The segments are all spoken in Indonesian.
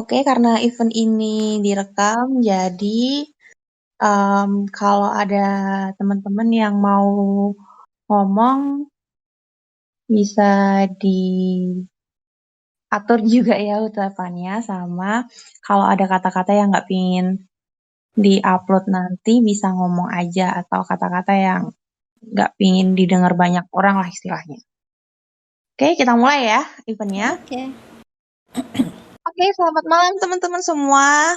Oke, karena event ini direkam, jadi kalau ada teman-teman yang mau ngomong, bisa diatur juga ya ucapannya, sama kalau ada kata-kata yang nggak pingin di-upload nanti, bisa ngomong aja, atau kata-kata yang nggak pingin didengar banyak orang lah istilahnya. Oke, kita mulai ya eventnya. Oke. Oke, selamat malam teman-teman semua.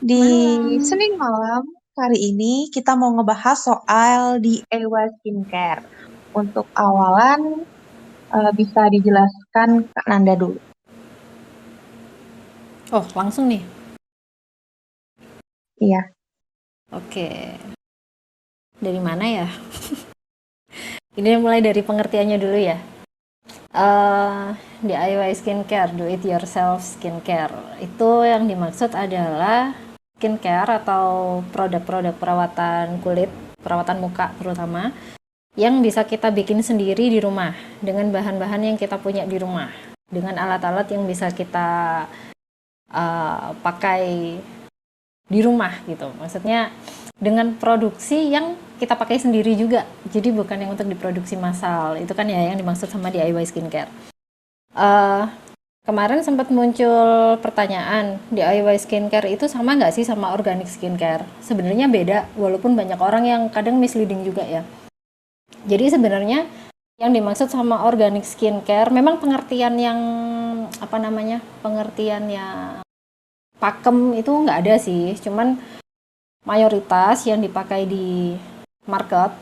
Di Malam. Senin malam hari ini kita mau ngebahas soal DIY skincare. Untuk awalan bisa dijelaskan Kak Nanda dulu. Oh, langsung nih. Iya, Oke. Dari mana ya? Ini mulai dari pengertiannya dulu ya. DIY skincare, do it yourself skincare. Itu yang dimaksud adalah skincare atau produk-produk perawatan kulit, perawatan muka terutama, yang bisa kita bikin sendiri di rumah dengan bahan-bahan yang kita punya di rumah, dengan alat-alat yang bisa kita pakai di rumah gitu. Maksudnya dengan produksi yang kita pakai sendiri juga. Jadi bukan yang untuk diproduksi massal. Itu kan ya yang dimaksud sama DIY skincare. Uh, Kemarin sempat muncul pertanyaan, DIY skincare itu sama nggak sih sama organic skincare? Sebenarnya beda, walaupun banyak orang yang kadang misleading juga ya. Jadi sebenarnya yang dimaksud sama organic skincare memang pengertian yang apa namanya, pengertian yang pakem itu nggak ada sih, cuman mayoritas yang dipakai di market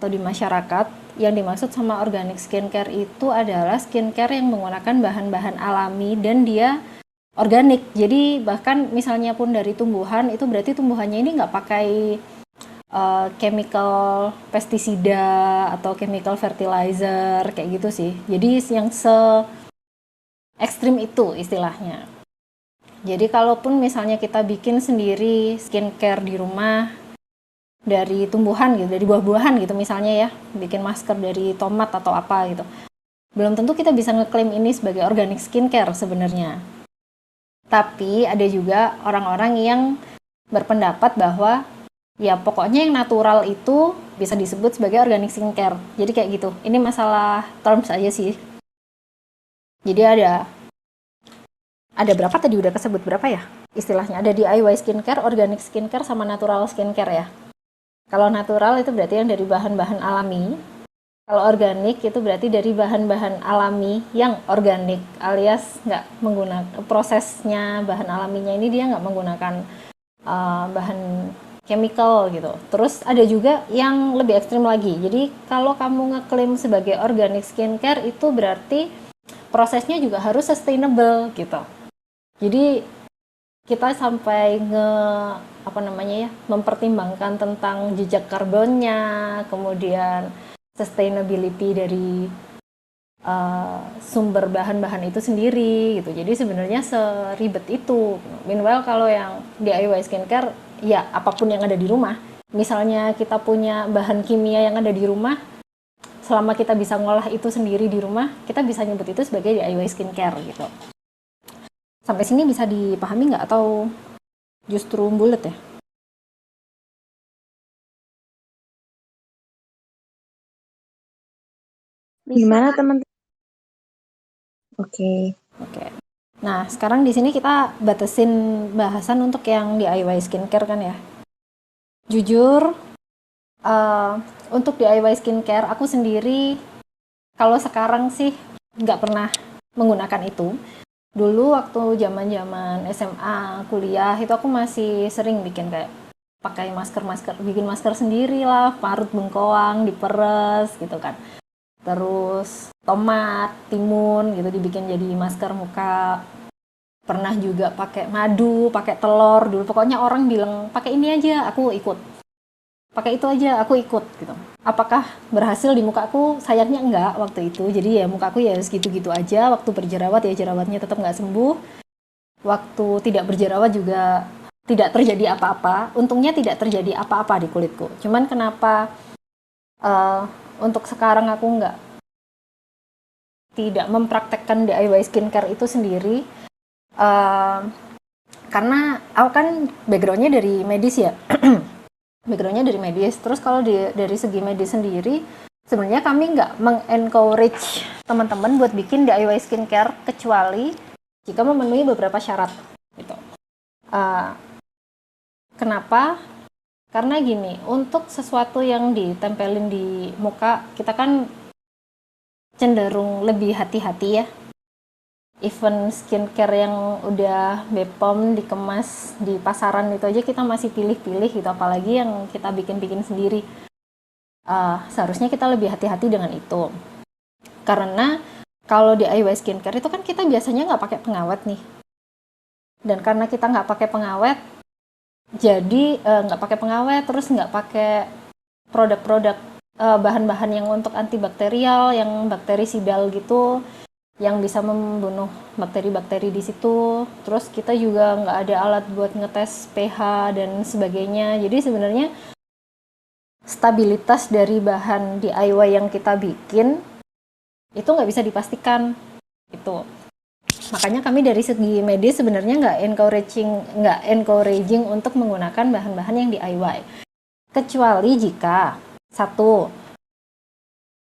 atau di masyarakat yang dimaksud sama organic skincare itu adalah skincare yang menggunakan bahan-bahan alami dan dia organik. Jadi bahkan misalnya pun dari tumbuhan, itu berarti tumbuhannya ini nggak pakai chemical pestisida atau chemical fertilizer kayak gitu sih. Jadi yang se ekstrim itu istilahnya. Jadi kalaupun misalnya kita bikin sendiri skincare di rumah dari tumbuhan gitu, dari buah-buahan gitu misalnya ya, bikin masker dari tomat atau apa gitu. Belum tentu kita bisa ngeklaim ini sebagai organic skincare sebenarnya. Tapi ada juga orang-orang yang berpendapat bahwa ya pokoknya yang natural itu bisa disebut sebagai organic skincare. Jadi kayak gitu. Ini masalah terms aja sih. Jadi ada berapa tadi udah kesebut berapa ya? Istilahnya ada DIY skincare, organic skincare sama natural skincare ya. Kalau natural itu berarti yang dari bahan-bahan alami. Kalau organik itu berarti dari bahan-bahan alami yang organik alias nggak menggunakan prosesnya bahan alaminya ini dia nggak menggunakan bahan chemical gitu. Terus ada juga yang lebih ekstrim lagi. Jadi kalau kamu ngeklaim sebagai organic skincare itu berarti prosesnya juga harus sustainable gitu. Jadi kita sampai apa namanya ya mempertimbangkan tentang jejak karbonnya, kemudian sustainability dari sumber bahan-bahan itu sendiri gitu. Jadi sebenarnya seribet itu. Meanwhile kalau yang DIY skincare ya apapun yang ada di rumah. Misalnya kita punya bahan kimia yang ada di rumah, selama kita bisa ngolah itu sendiri di rumah, kita bisa nyebut itu sebagai DIY skincare gitu. Sampai sini bisa dipahami nggak atau justru bulat ya? gimana teman-teman? Oke, Oke. Nah, sekarang di sini kita batasin bahasan untuk yang DIY skincare kan ya. Jujur, uh, untuk DIY skincare aku sendiri kalau sekarang sih nggak pernah menggunakan itu. Dulu waktu zaman-zaman SMA, kuliah itu aku masih sering bikin kayak pakai masker-masker, bikin masker sendiri lah, parut bengkoang, diperes gitu kan. Terus tomat, timun gitu dibikin jadi masker muka. Pernah juga pakai madu, pakai telur dulu. Pokoknya orang bilang pakai ini aja, aku ikut. Pakai itu aja, aku ikut gitu. Apakah berhasil di mukaku? Sayangnya enggak waktu itu. Jadi ya mukaku ya segitu-gitu aja. Waktu berjerawat ya jerawatnya tetap nggak sembuh. Waktu tidak berjerawat juga tidak terjadi apa-apa. Untungnya tidak terjadi apa-apa di kulitku. Cuman kenapa uh, untuk sekarang aku tidak mempraktekkan DIY skincare itu sendiri Eh, karena aku kan backgroundnya dari medis ya. Backgroundnya dari medis. Terus kalau dari segi medis sendiri, sebenarnya kami nggak mengencourage teman-teman buat bikin DIY skincare kecuali jika memenuhi beberapa syarat gitu. Uh, Kenapa? Karena gini, untuk sesuatu yang ditempelin di muka, kita kan cenderung lebih hati-hati ya. Even skincare yang udah Bepom dikemas di pasaran itu aja kita masih pilih-pilih gitu, apalagi yang kita bikin-bikin sendiri. Seharusnya kita lebih hati-hati dengan itu. Karena kalau DIY skincare itu kan kita biasanya nggak pakai pengawet nih. Dan karena kita nggak pakai pengawet, jadi nggak pakai pengawet, terus nggak pakai produk-produk bahan-bahan yang untuk antibakterial, yang bakterisidal gitu, yang bisa membunuh bakteri-bakteri di situ. Terus kita juga nggak ada alat buat ngetes pH dan sebagainya. Jadi sebenarnya stabilitas dari bahan DIY yang kita bikin itu nggak bisa dipastikan itu. Makanya kami dari segi medis sebenarnya nggak encouraging untuk menggunakan bahan-bahan yang DIY. Kecuali jika satu,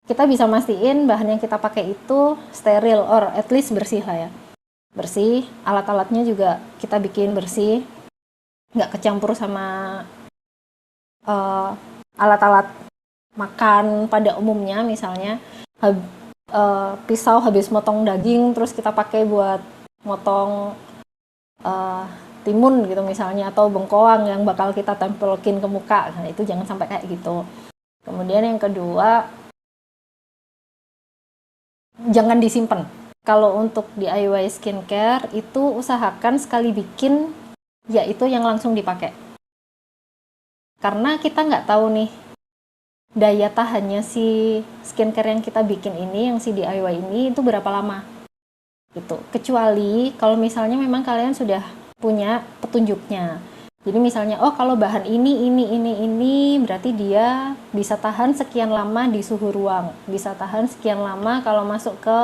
kita bisa mastiin bahan yang kita pakai itu steril or at least bersih lah ya. Bersih, alat-alatnya juga kita bikin bersih, nggak kecampur sama alat-alat makan pada umumnya, misalnya pisau habis motong daging terus kita pakai buat motong timun gitu misalnya, atau bengkoang yang bakal kita tempelkin ke muka. Nah, itu jangan sampai kayak gitu. Kemudian yang kedua, jangan disimpan. Kalau untuk DIY skincare itu usahakan sekali bikin yaitu yang langsung dipakai. Karena kita nggak tahu nih daya tahannya si skincare yang kita bikin ini, yang si DIY ini itu berapa lama gitu. Kecuali kalau misalnya memang kalian sudah punya petunjuknya. Jadi misalnya, oh kalau bahan ini berarti dia bisa tahan sekian lama di suhu ruang, bisa tahan sekian lama kalau masuk ke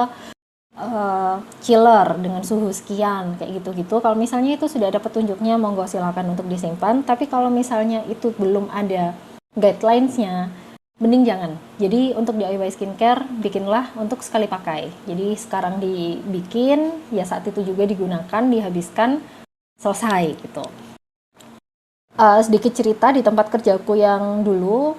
chiller dengan suhu sekian, kayak gitu-gitu. Kalau misalnya itu sudah ada petunjuknya, monggo silakan untuk disimpan. Tapi kalau misalnya itu belum ada guidelines-nya, mending jangan. Jadi untuk DIY skincare, bikinlah untuk sekali pakai. Jadi sekarang dibikin, ya saat itu juga digunakan, dihabiskan, selesai gitu. Sedikit cerita di tempat kerjaku yang dulu,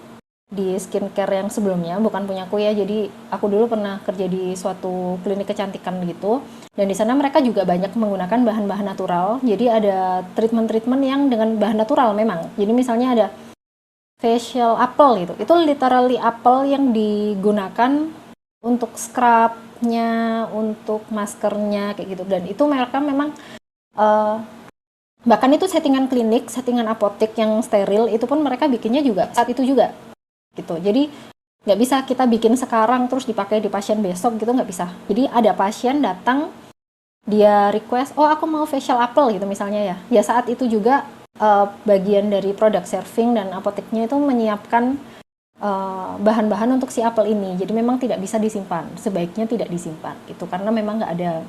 di skincare yang sebelumnya, bukan punyaku ya, jadi aku dulu pernah kerja di suatu klinik kecantikan gitu, dan di sana mereka juga banyak menggunakan bahan-bahan natural. Jadi ada treatment-treatment yang dengan bahan natural memang. Jadi misalnya ada facial apple gitu, itu literally apple yang digunakan untuk scrubnya, untuk maskernya kayak gitu. Dan itu mereka memang bahkan itu settingan klinik, settingan apotek yang steril, itu pun mereka bikinnya juga saat itu juga gitu. Jadi nggak bisa kita bikin sekarang terus dipakai di pasien besok gitu, nggak bisa. Jadi ada pasien datang, dia request, oh aku mau facial apple gitu misalnya ya. Ya saat itu juga bagian dari product serving dan apoteknya itu menyiapkan bahan-bahan untuk si apel ini. Jadi memang tidak bisa disimpan, sebaiknya tidak disimpan gitu, karena memang nggak ada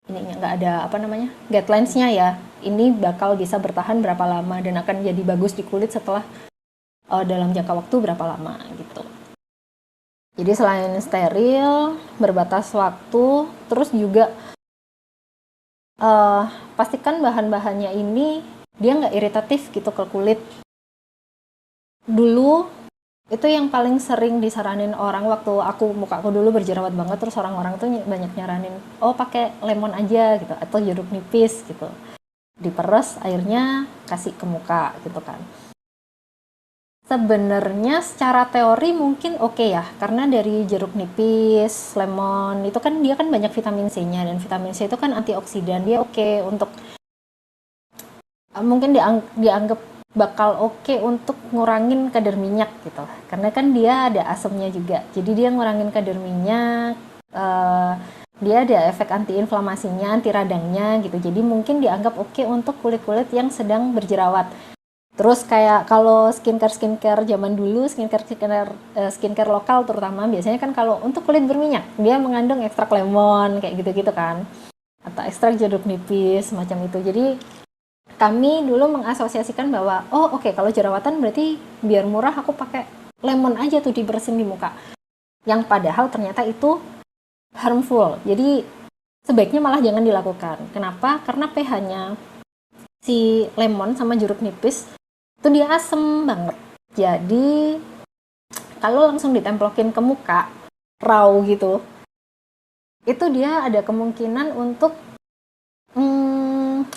ininya, nggak ada apa namanya guidelines-nya ya. Ini bakal bisa bertahan berapa lama dan akan jadi bagus di kulit setelah dalam jangka waktu berapa lama gitu. Jadi selain steril, berbatas waktu, terus juga pastikan bahan-bahannya ini dia nggak iritatif gitu ke kulit. Dulu itu yang paling sering disaranin orang waktu mukaku dulu berjerawat banget, terus orang-orang tuh banyak nyaranin, oh pakai lemon aja gitu, atau jeruk nipis gitu, diperes airnya kasih ke muka gitu kan. Sebenarnya secara teori mungkin oke ya, karena dari jeruk nipis, lemon itu kan dia kan banyak vitamin C-nya, dan vitamin C itu kan antioksidan, dia oke untuk mungkin dianggap bakal oke untuk ngurangin kadar minyak gitu, karena kan dia ada asamnya juga, jadi dia ngurangin kadar minyak, dia ada efek antiinflamasinya, anti radangnya gitu, jadi mungkin dianggap oke untuk kulit-kulit yang sedang berjerawat. Terus kayak kalau skincare zaman dulu, skincare lokal terutama, biasanya kan kalau untuk kulit berminyak dia mengandung ekstrak lemon kayak gitu-gitu kan. atau ekstrak jeruk nipis semacam itu. Jadi kami dulu mengasosiasikan bahwa oke, kalau jerawatan berarti biar murah aku pakai lemon aja tuh dibersihin di muka. Yang padahal ternyata itu harmful. Jadi sebaiknya malah jangan dilakukan. Kenapa? Karena pH-nya si lemon sama jeruk nipis itu dia asem banget. Jadi kalau langsung ditemplokin ke muka raw gitu, itu dia ada kemungkinan untuk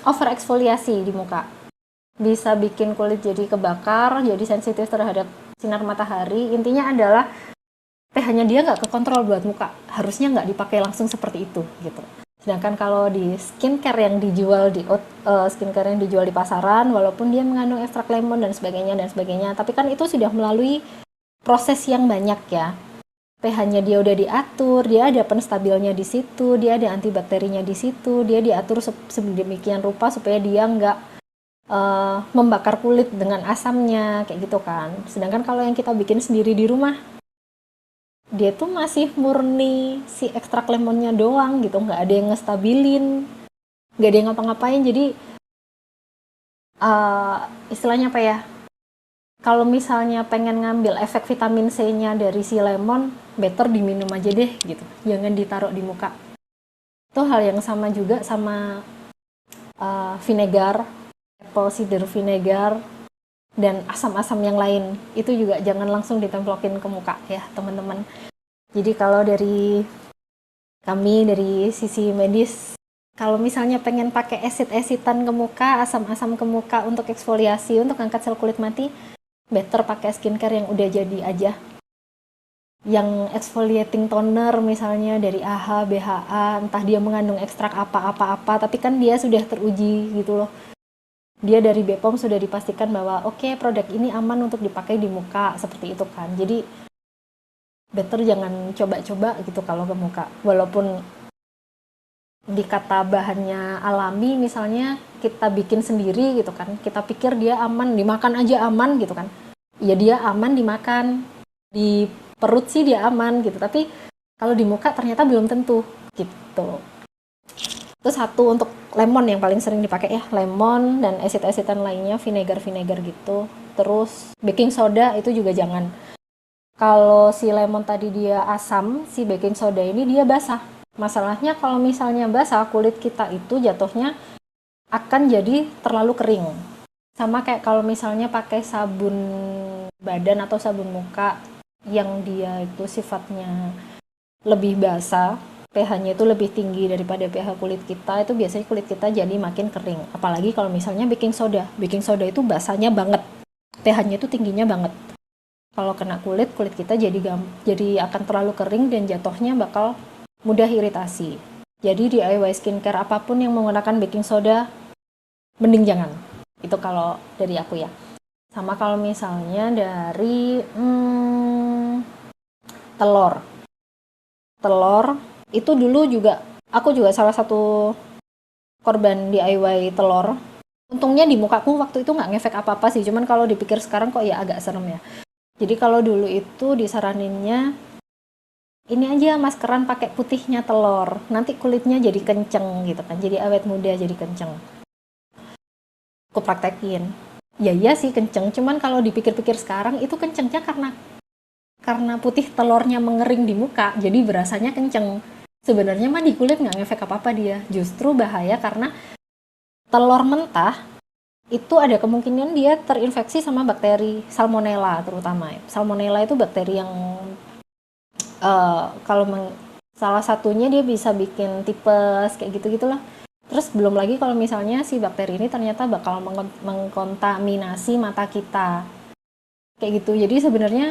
over eksfoliasi di muka. Bisa bikin kulit jadi kebakar, jadi sensitif terhadap sinar matahari. Intinya adalah pH-nya dia nggak kekontrol buat muka. Harusnya nggak dipakai langsung seperti itu gitu. Sedangkan kalau di skincare yang dijual di pasaran, walaupun dia mengandung ekstrak lemon dan sebagainya, tapi kan itu sudah melalui proses yang banyak ya. pH-nya dia udah diatur, dia ada penstabilnya di situ, dia ada antibakterinya di situ, dia diatur sedemikian rupa supaya dia nggak membakar kulit dengan asamnya kayak gitu kan. Sedangkan kalau yang kita bikin sendiri di rumah, dia tuh masih murni si ekstrak lemonnya doang gitu, nggak ada yang ngestabilin, nggak ada yang ngapa-ngapain. Jadi istilahnya apa ya, kalau misalnya pengen ngambil efek vitamin C-nya dari si lemon, better diminum aja deh gitu, jangan ditaruh di muka. Itu hal yang sama juga sama vinegar, apple cider vinegar, dan asam-asam yang lain. Itu juga jangan langsung ditemplokin ke muka ya teman-teman. Jadi kalau dari kami, dari sisi medis, kalau misalnya pengen pakai acid-acidan ke muka, asam-asam ke muka untuk eksfoliasi, untuk angkat sel kulit mati, better pakai skincare yang udah jadi aja. Yang exfoliating toner misalnya dari AHA, BHA, entah dia mengandung ekstrak apa-apa, tapi kan dia sudah teruji gitu loh. Dia dari BPOM sudah dipastikan bahwa oke, produk ini aman untuk dipakai di muka, seperti itu kan. Jadi better jangan coba-coba gitu kalau ke muka. Walaupun dikata bahannya alami, misalnya kita bikin sendiri gitu kan, kita pikir dia aman, dimakan aja aman gitu kan. Ya dia aman dimakan, di perut sih dia aman gitu, tapi kalau di muka ternyata belum tentu gitu. Terus satu untuk lemon yang paling sering dipakai ya, lemon dan acid-acidan lainnya, vinegar gitu. Terus baking soda itu juga jangan. Kalau si lemon tadi dia asam, si baking soda ini dia basah. Masalahnya kalau misalnya basah, kulit kita itu jatuhnya akan jadi terlalu kering. Sama kayak kalau misalnya pakai sabun badan atau sabun muka yang dia itu sifatnya lebih basah, pH-nya itu lebih tinggi daripada pH kulit kita, itu biasanya kulit kita jadi makin kering. Apalagi kalau misalnya baking soda itu basahnya banget, pH-nya itu tingginya banget. Kalau kena kulit kita jadi akan terlalu kering dan jatuhnya bakal mudah iritasi. Jadi DIY skincare apapun yang menggunakan baking soda, mending jangan. Itu kalau dari aku ya. Sama kalau misalnya dari telur itu dulu juga aku juga salah satu korban DIY telur. Untungnya di mukaku waktu itu nggak ngefek apa-apa sih, cuman kalau dipikir sekarang kok ya agak serem ya. Jadi kalau dulu itu disaraninnya ini aja maskeran pakai putihnya telur, nanti kulitnya jadi kenceng gitu kan, jadi awet muda, jadi kenceng. Aku praktekin, ya iya sih kenceng, cuman kalau dipikir-pikir sekarang itu kencengnya karena putih telurnya mengering di muka, jadi berasanya kenceng. Sebenarnya mah di kulit nggak ngefek apa-apa dia, justru bahaya karena telur mentah itu ada kemungkinan dia terinfeksi sama bakteri salmonella terutama. Salmonella itu bakteri yang salah satunya dia bisa bikin tipes kayak gitu-gitulah. Terus belum lagi kalau misalnya si bakteri ini ternyata bakal mengkontaminasi mata kita. Kayak gitu. Jadi sebenarnya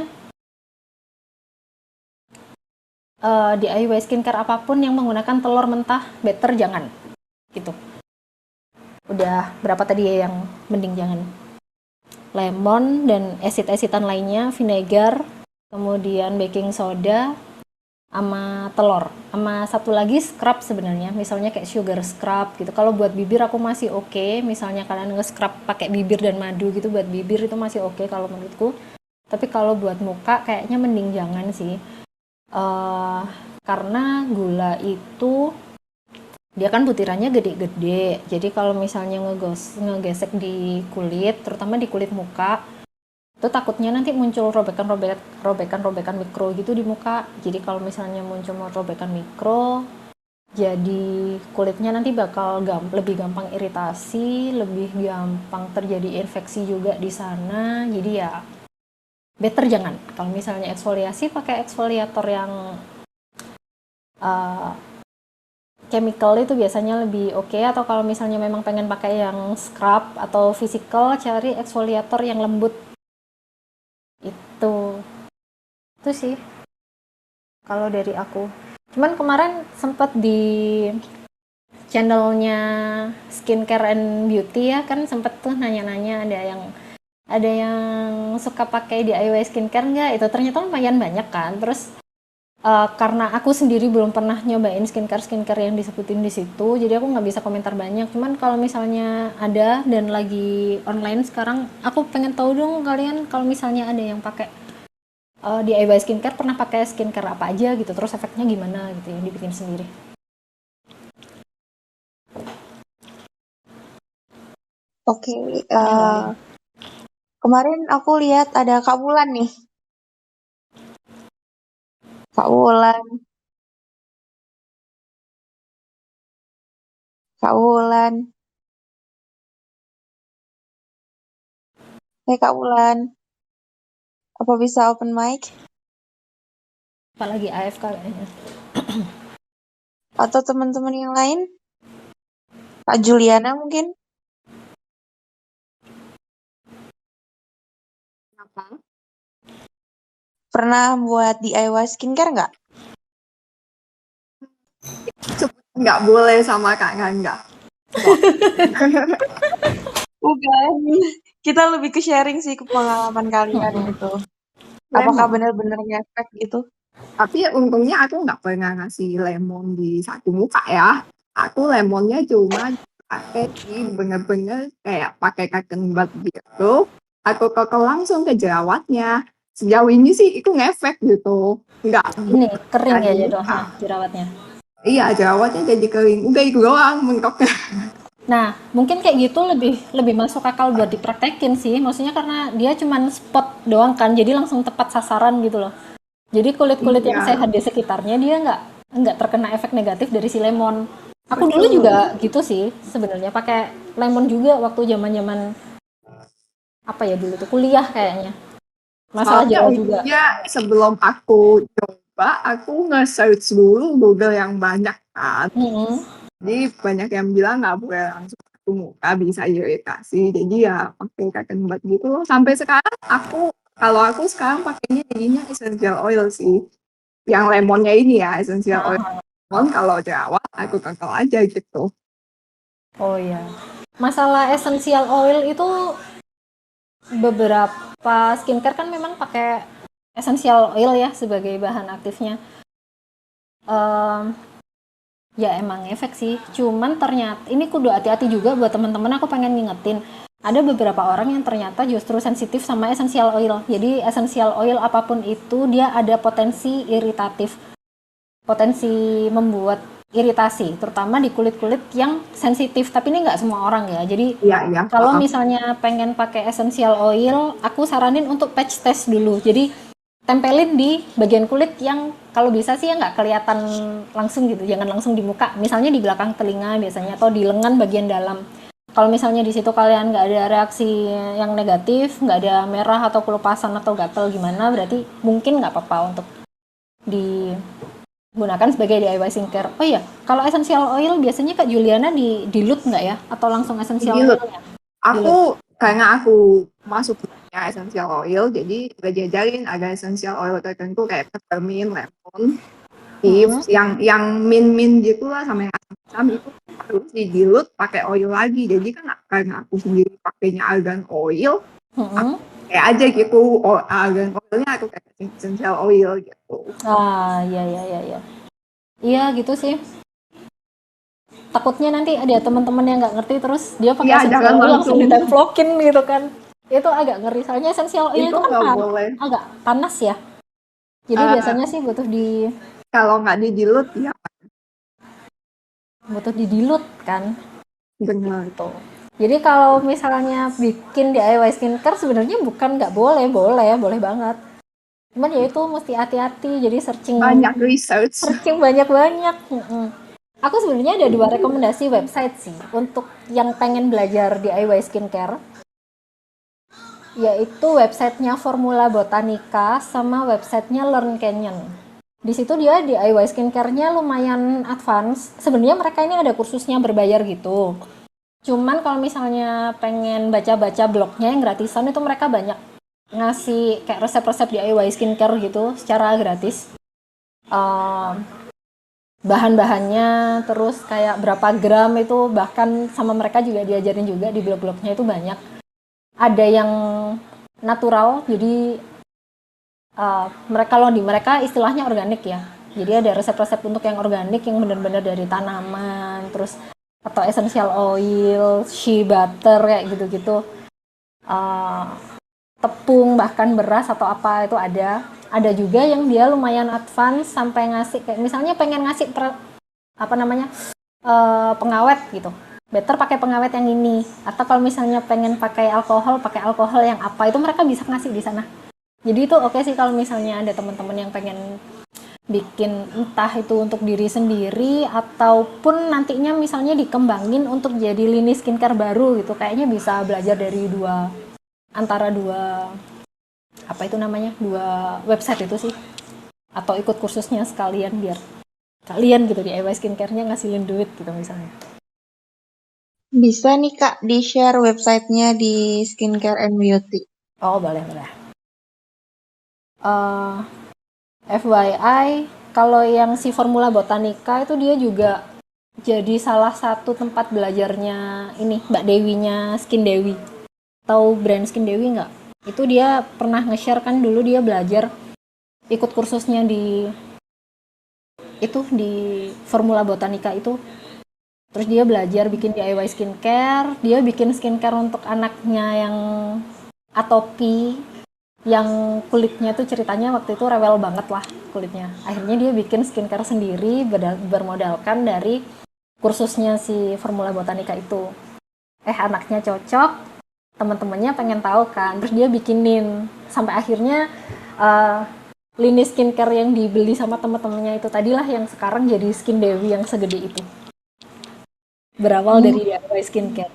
DIY skincare apapun yang menggunakan telur mentah better jangan. Gitu. Udah berapa tadi ya yang mending jangan? Lemon dan acid-acidan lainnya, vinegar, kemudian baking soda, sama telur, sama satu lagi scrub sebenarnya, misalnya kayak sugar scrub gitu. Kalau buat bibir aku masih oke, misalnya kalian nge-scrub pakai bibir dan madu gitu buat bibir itu masih oke kalau menurutku. Tapi kalau buat muka kayaknya mending jangan sih, karena gula itu Dia kan butirannya gede-gede. Jadi kalau misalnya ngegesek di kulit, terutama di kulit muka, itu takutnya nanti muncul robekan-robekan mikro gitu di muka. Jadi kalau misalnya muncul robekan mikro, jadi kulitnya nanti bakal lebih gampang iritasi, lebih gampang terjadi infeksi juga di sana. Jadi ya better jangan. Kalau misalnya eksfoliasi pakai eksfoliator yang uh, chemical itu biasanya lebih oke. Atau kalau misalnya memang pengen pakai yang scrub atau physical, cari eksfoliator yang lembut. Itu sih kalau dari aku. Cuman kemarin sempat di channelnya Skincare and Beauty ya, kan sempet tuh nanya-nanya ada yang suka pakai DIY skincare nggak, itu ternyata lumayan banyak kan. Terus karena aku sendiri belum pernah nyobain skincare yang disebutin di situ, jadi aku nggak bisa komentar banyak. Cuman kalau misalnya ada dan lagi online sekarang, aku pengen tahu dong kalian kalau misalnya ada yang pakai DIY skincare, pernah pakai skincare apa aja gitu, terus efeknya gimana gitu yang dibikin sendiri. Oke, Ada nggak ada? kemarin aku lihat ada Kak Wulan nih. Kak Wulan, Kak Wulan. Kak Wulan, apa bisa open mic? Apalagi AFK kayaknya. Atau teman-teman yang lain? Kak Juliana mungkin? Apa? Pernah buat DIY skincare nggak? Nggak boleh sama Kak Gangga. Bukan. Kita lebih ke sharing sih ke pengalaman kalian gitu. Apakah Lemon. benar-benar ngefek gitu? Tapi untungnya aku nggak pernah ngasih lemon di satu muka ya. Aku lemonnya cuma pakai di bener-bener kayak pakai cotton bud gitu. Aku kokel langsung ke jerawatnya. Sejauh ini sih itu ngefek gitu. Nggak Ini kering bukan ya di jadi muka. jerawatnya. Iya, jerawatnya jadi kering. Udah itu doang mentoknya. Nah, mungkin kayak gitu lebih lebih masuk akal buat dipraktekin sih. Maksudnya karena dia cuman spot doang kan, jadi langsung tepat sasaran gitu loh. Jadi kulit-kulit yang Iya, sehat di sekitarnya dia nggak terkena efek negatif dari si lemon. Aku dulu juga betul. gitu sih sebenarnya, pakai lemon juga waktu zaman-zaman apa ya dulu tuh kuliah kayaknya. Masalah Soalnya jerawat juga. untungnya sebelum aku coba, aku nge-search dulu Google yang banyak kan. Mm-mm. Jadi banyak yang bilang nggak boleh langsung ke muka, bisa iritasi. Jadi ya pakai cotton bud gitu loh. Sampai sekarang kalau aku sekarang pakainya jadinya essential oil sih. Yang lemonnya ini ya, essential oil Ah, lemon. Kalau jerawat, aku kekel aja gitu. oh iya. Masalah essential oil itu beberapa skincare kan memang pakai essential oil ya sebagai bahan aktifnya. Em, ya emang efek sih. Cuman ternyata ini kudu hati-hati juga buat teman-teman. Aku pengen ngingetin. Ada beberapa orang yang ternyata justru sensitif sama essential oil. Jadi essential oil apapun itu dia ada potensi iritatif, potensi membuat iritasi, terutama di kulit-kulit yang sensitif. Tapi ini nggak semua orang ya. Jadi Iya, iya. kalau misalnya pengen pakai essential oil, aku saranin untuk patch test dulu. Jadi tempelin di bagian kulit yang kalau bisa sih ya nggak kelihatan langsung gitu, jangan langsung di muka. Misalnya di belakang telinga biasanya atau di lengan bagian dalam. Kalau misalnya di situ kalian nggak ada reaksi yang negatif, nggak ada merah atau kelupasan atau gatal gimana, berarti mungkin nggak apa-apa untuk digunakan sebagai DIY skincare. Oh iya, kalau essential oil biasanya Kak Juliana dilute nggak ya? Atau langsung essential Digilut. oilnya? Dilute. Karena aku masuknya essential oil, jadi udah diajarin ada essential oil tertentu kayak peppermint, lemon, Hmm. tips, yang mint gitu lah sama yang asam itu harus digilut pakai oil lagi. Jadi kan karena aku sendiri pakainya argan oil, aku Hmm. kayak aja gitu, argan oilnya aku kayak essential oil gitu. Ah, iya iya iya iya. Iya gitu sih. Takutnya nanti ada teman-teman yang nggak ngerti terus dia pakai Iya, essential jangan oil langsung langsung ditemplokin gitu kan. Itu agak ngeri. Soalnya essential oil itu itu kan nggak boleh. agak panas ya. Jadi Uh, biasanya sih butuh di kalau nggak digilut ya butuh didilut kan Benar. gitu. Jadi kalau misalnya bikin DIY skincare sebenarnya bukan nggak boleh, boleh banget. Cuman ya itu mesti hati-hati, jadi Banyak research. searching banyak-banyak. Aku sebenarnya ada 2 rekomendasi website sih untuk yang pengen belajar DIY skincare, yaitu websitenya Formula Botanica sama websitenya Learn Canyon. Di situ dia DIY skincare-nya lumayan advance. Sebenarnya mereka ini ada kursusnya berbayar gitu. Cuman kalau misalnya pengen baca-baca blognya yang gratisan itu mereka banyak ngasih kayak resep-resep DIY skincare gitu secara gratis. Bahan-bahannya, terus kayak berapa gram itu, bahkan sama mereka juga diajarin juga di blog-blognya itu banyak. Ada yang natural, jadi kalau di mereka istilahnya organik ya. Jadi ada resep-resep untuk yang organik yang benar-benar dari tanaman, terus atau essential oil, shea butter kayak gitu-gitu. Tepung bahkan beras atau apa itu ada juga yang dia lumayan advance sampai ngasih kayak misalnya pengen ngasih pengawet gitu, better pakai pengawet yang ini, atau kalau misalnya pengen pakai alkohol yang apa itu mereka bisa ngasih di sana. Jadi itu oke sih kalau misalnya ada teman-teman yang pengen bikin entah itu untuk diri sendiri ataupun nantinya misalnya dikembangin untuk jadi lini skincare baru gitu, kayaknya bisa belajar dari antara dua dua website itu sih, atau ikut kursusnya sekalian biar kalian gitu DIY skincare-nya ngasilin duit gitu misalnya. Bisa nih Kak di-share websitenya di Skincare and Beauty. Oh boleh. FYI, kalau yang si Formula Botanica itu dia juga jadi salah satu tempat belajarnya ini Mbak Dewinya Skin Dewi. Tahu brand Skin Dewi nggak? Itu dia pernah nge-share kan dulu dia belajar ikut kursusnya di Formula Botanica itu. Terus dia belajar bikin DIY skincare, dia bikin skincare untuk anaknya yang atopi, yang kulitnya tuh ceritanya waktu itu rewel banget lah kulitnya. Akhirnya dia bikin skincare sendiri bermodalkan dari kursusnya si Formula Botanica itu. Anaknya cocok, teman-temannya pengen tahu kan, terus dia bikinin sampai akhirnya lini skincare yang dibeli sama teman-temannya itu tadilah yang sekarang jadi Skin Dewi yang segede itu. Berawal dari DIY skincare.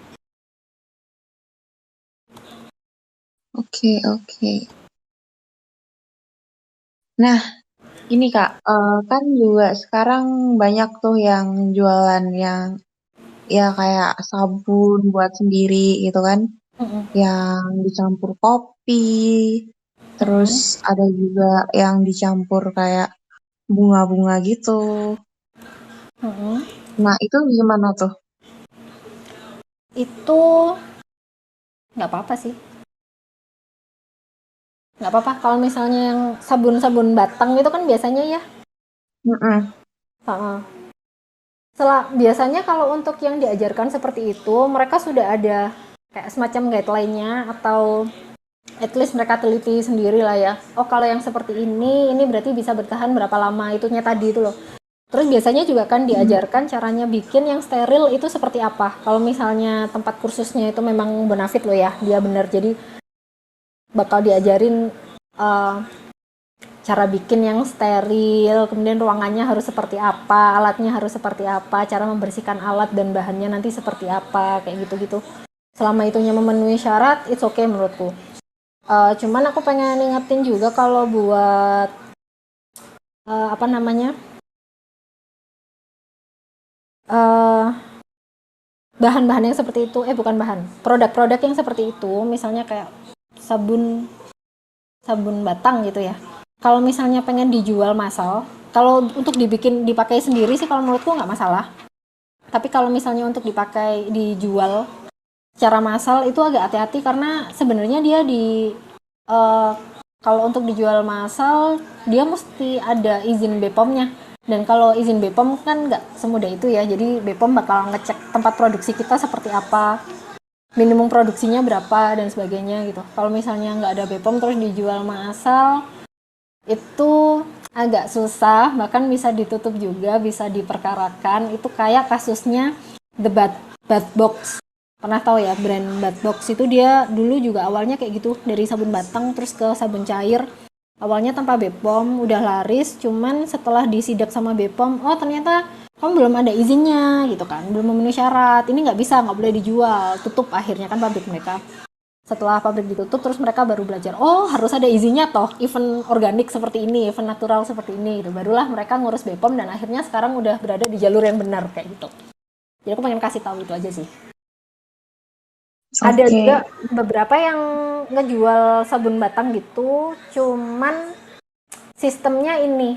Oke. Nah, ini Kak, kan juga sekarang banyak tuh yang jualan yang ya kayak sabun buat sendiri gitu kan, yang dicampur kopi, terus ada juga yang dicampur kayak bunga-bunga gitu. Nah, itu gimana tuh? Itu nggak apa-apa sih. Nggak apa-apa kalau misalnya yang sabun-sabun batang itu kan biasanya ya. Biasanya kalau untuk yang diajarkan seperti itu, mereka sudah ada kayak semacam guideline-nya atau at least mereka teliti sendiri lah ya. Oh kalau yang seperti ini berarti bisa bertahan berapa lama itunya tadi itu loh. Terus biasanya juga kan diajarkan caranya bikin yang steril itu seperti apa. Kalau misalnya tempat kursusnya itu memang bonafit loh ya, dia benar. Jadi bakal diajarin cara bikin yang steril, kemudian ruangannya harus seperti apa, alatnya harus seperti apa, cara membersihkan alat dan bahannya nanti seperti apa, kayak gitu-gitu. Selama itunya memenuhi syarat, it's okay menurutku. Cuman aku pengen ingetin juga kalau buat bahan-bahan yang seperti itu, produk-produk yang seperti itu, misalnya kayak sabun batang gitu ya. Kalau misalnya pengen dijual massal, kalau untuk dipakai sendiri sih kalau menurutku nggak masalah. Tapi kalau misalnya untuk dijual secara massal itu agak hati-hati karena sebenarnya dia kalau untuk dijual massal dia mesti ada izin BPOM-nya. Dan kalau izin BPOM kan nggak semudah itu ya. Jadi BPOM bakal ngecek tempat produksi kita seperti apa, minimum produksinya berapa dan sebagainya gitu. Kalau misalnya nggak ada BPOM terus dijual massal, itu agak susah, bahkan bisa ditutup juga, bisa diperkarakan. Itu kayak kasusnya The Bad Box. Pernah tahu ya brand Bad Box itu dia dulu juga awalnya kayak gitu, dari sabun batang terus ke sabun cair. Awalnya tanpa BPOM, udah laris, cuman setelah disidak sama BPOM, oh ternyata kamu belum ada izinnya gitu kan, belum memenuhi syarat, ini nggak bisa, nggak boleh dijual, tutup akhirnya kan pabrik mereka. Setelah pabrik ditutup, terus mereka baru belajar, oh harus ada izinnya toh, event organik seperti ini, event natural seperti ini, gitu. Barulah mereka ngurus BPOM dan akhirnya sekarang udah berada di jalur yang benar kayak gitu. Jadi aku pengen kasih tahu itu aja sih. Ada Oke. juga beberapa yang ngejual sabun batang gitu, cuman sistemnya ini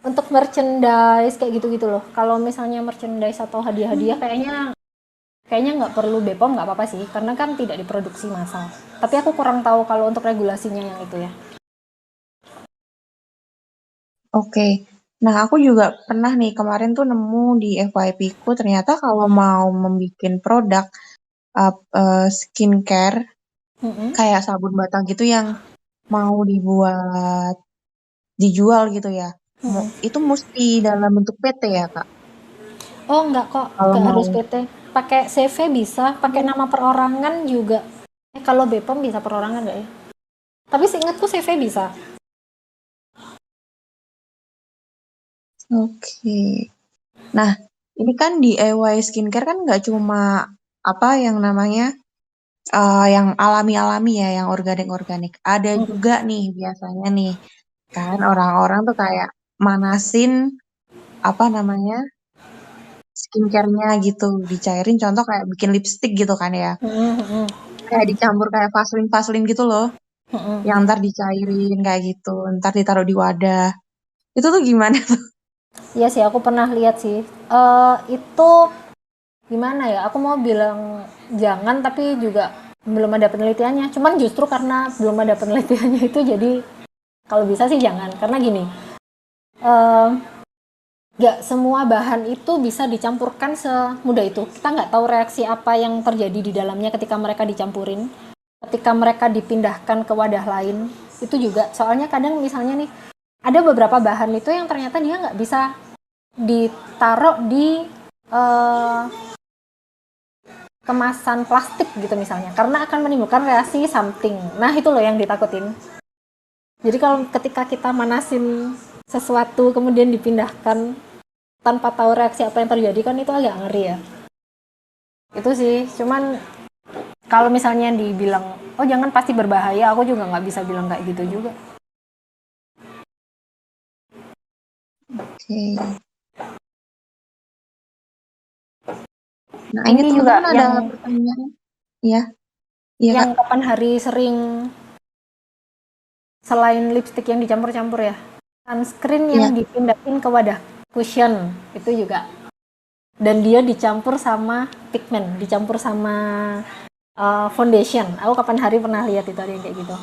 untuk merchandise kayak gitu-gitu loh. Kalau misalnya merchandise atau hadiah-hadiah kayaknya nggak perlu BPOM, nggak apa-apa sih, karena kan tidak diproduksi massal. Tapi aku kurang tahu kalau untuk regulasinya yang itu ya. Oke. Nah, aku juga pernah nih kemarin tuh nemu di FYP ku ternyata kalau mau membuat produk skincare Mm-mm. kayak sabun batang gitu yang mau dijual gitu ya. Mm-mm. Itu mesti dalam bentuk PT ya, Kak. Oh nggak kok, Kalau nggak mau harus PT. Pakai CV bisa, pakai nama perorangan juga. Kalau BPOM bisa perorangan nggak ya? Tapi seingatku CV bisa. Oke. Nah, ini kan DIY skincare kan nggak cuma apa yang namanya yang alami-alami ya, yang organik-organik. Ada juga nih biasanya nih kan orang-orang tuh kayak manasin apa namanya skincare-nya gitu, dicairin. Contoh kayak bikin lipstick gitu kan ya, Mm-mm. kayak dicampur kayak vaselin-vaselin gitu loh, Mm-mm. yang ntar dicairin kayak gitu, ntar ditaruh di wadah. Itu tuh gimana tuh? Iya sih, aku pernah lihat sih. Itu gimana ya? Aku mau bilang jangan, tapi juga belum ada penelitiannya. Cuman justru karena belum ada penelitiannya itu jadi kalau bisa sih jangan. Karena gini, eh, nggak semua bahan itu bisa dicampurkan semudah itu. Kita nggak tahu reaksi apa yang terjadi di dalamnya ketika mereka dicampurin, ketika mereka dipindahkan ke wadah lain. Itu juga, soalnya kadang misalnya nih, ada beberapa bahan itu yang ternyata dia nggak bisa ditaruh di eh, kemasan plastik gitu misalnya, karena akan menimbulkan reaksi something. Nah itu loh yang ditakutin. Jadi kalau ketika kita manasin sesuatu kemudian dipindahkan tanpa tahu reaksi apa yang terjadi kan itu agak ngeri ya. Itu sih, cuman kalau misalnya dibilang oh jangan pasti berbahaya, aku juga nggak bisa bilang kayak gitu juga. Oke. Nah, ini Ini juga teman-teman ada pertanyaan. Ya, iya Kak. yang kapan hari sering selain lipstick yang dicampur-campur ya, sunscreen yang Iya. dipindahin ke wadah cushion itu juga, dan dia dicampur sama pigment, dicampur sama foundation. Aku kapan hari pernah lihat itu ada yang kayak gitu.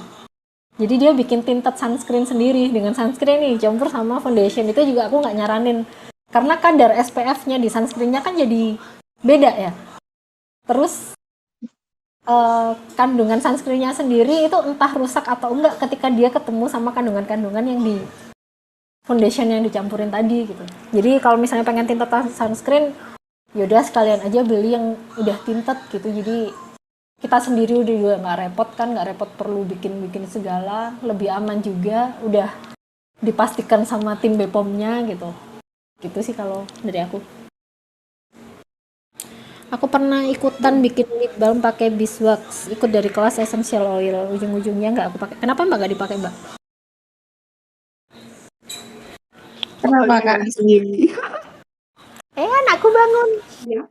Jadi dia bikin tinted sunscreen sendiri dengan sunscreen nih campur sama foundation. Itu juga aku nggak nyaranin karena kadar SPF-nya di sunscreen-nya kan jadi beda ya. Terus kandungan sunscreen-nya sendiri itu entah rusak atau enggak ketika dia ketemu sama kandungan-kandungan yang di foundation yang dicampurin tadi gitu. Jadi kalau misalnya pengen tinted sunscreen, yaudah sekalian aja beli yang udah tinted gitu. Jadi kita sendiri udah juga nggak repot kan, nggak repot perlu bikin segala, lebih aman juga, udah dipastikan sama tim BPOM-nya gitu. Gitu sih kalau dari aku. Aku pernah ikutan bikin lip balm pakai beeswax, ikut dari kelas essential oil. Ujung-ujungnya nggak aku pakai. Kenapa mbak nggak dipakai mbak? Kenapa Kak? Sendiri. Aku bangun. Ya.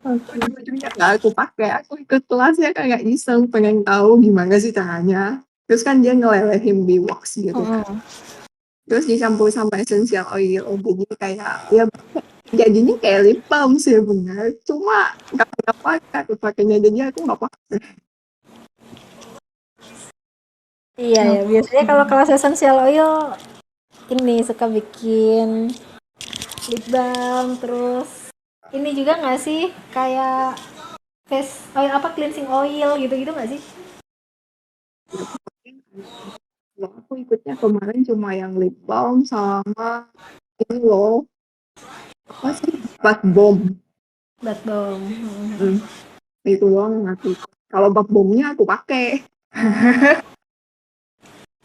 Oke. Ujung-ujungnya nggak aku pakai, aku ikut kelasnya kayak iseng pengen tahu gimana sih caranya. Terus kan dia ngelelehin beeswax gitu kan. Terus dicampur sama essential oil, jadi kayak ya jadinya kayak lip balm sih benar. Cuma nggak pakai, aku pakainya jadi aku nggak pakai. Iya ya, biasanya kalau kelas essential oil ini suka bikin lip balm, terus ini juga nggak sih kayak face oil apa cleansing oil gitu-gitu nggak sih? Kalau aku ikutnya kemarin cuma yang lip balm sama ini loh, apa sih, bath bomb. Bath bomb. Itu doang yang aku ikut. Kalau bath bombnya aku pakai.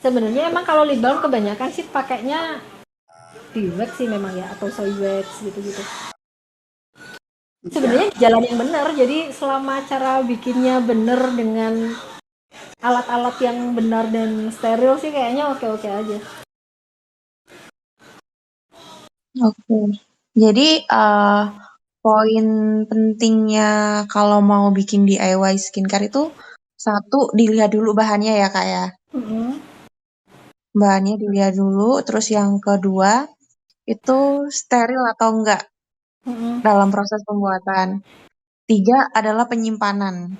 Sebenarnya emang kalau lip balm kebanyakan sih pakainya di wax sih memang ya, atau soy wax gitu-gitu. Sebenarnya jalan yang benar, jadi selama cara bikinnya benar dengan alat-alat yang benar dan steril sih kayaknya oke-oke aja. Oke. Jadi poin pentingnya kalau mau bikin DIY skincare itu satu dilihat dulu bahannya ya Kak ya. Bahannya dilihat dulu, terus yang kedua itu steril atau enggak dalam proses pembuatan. 3 adalah penyimpanan.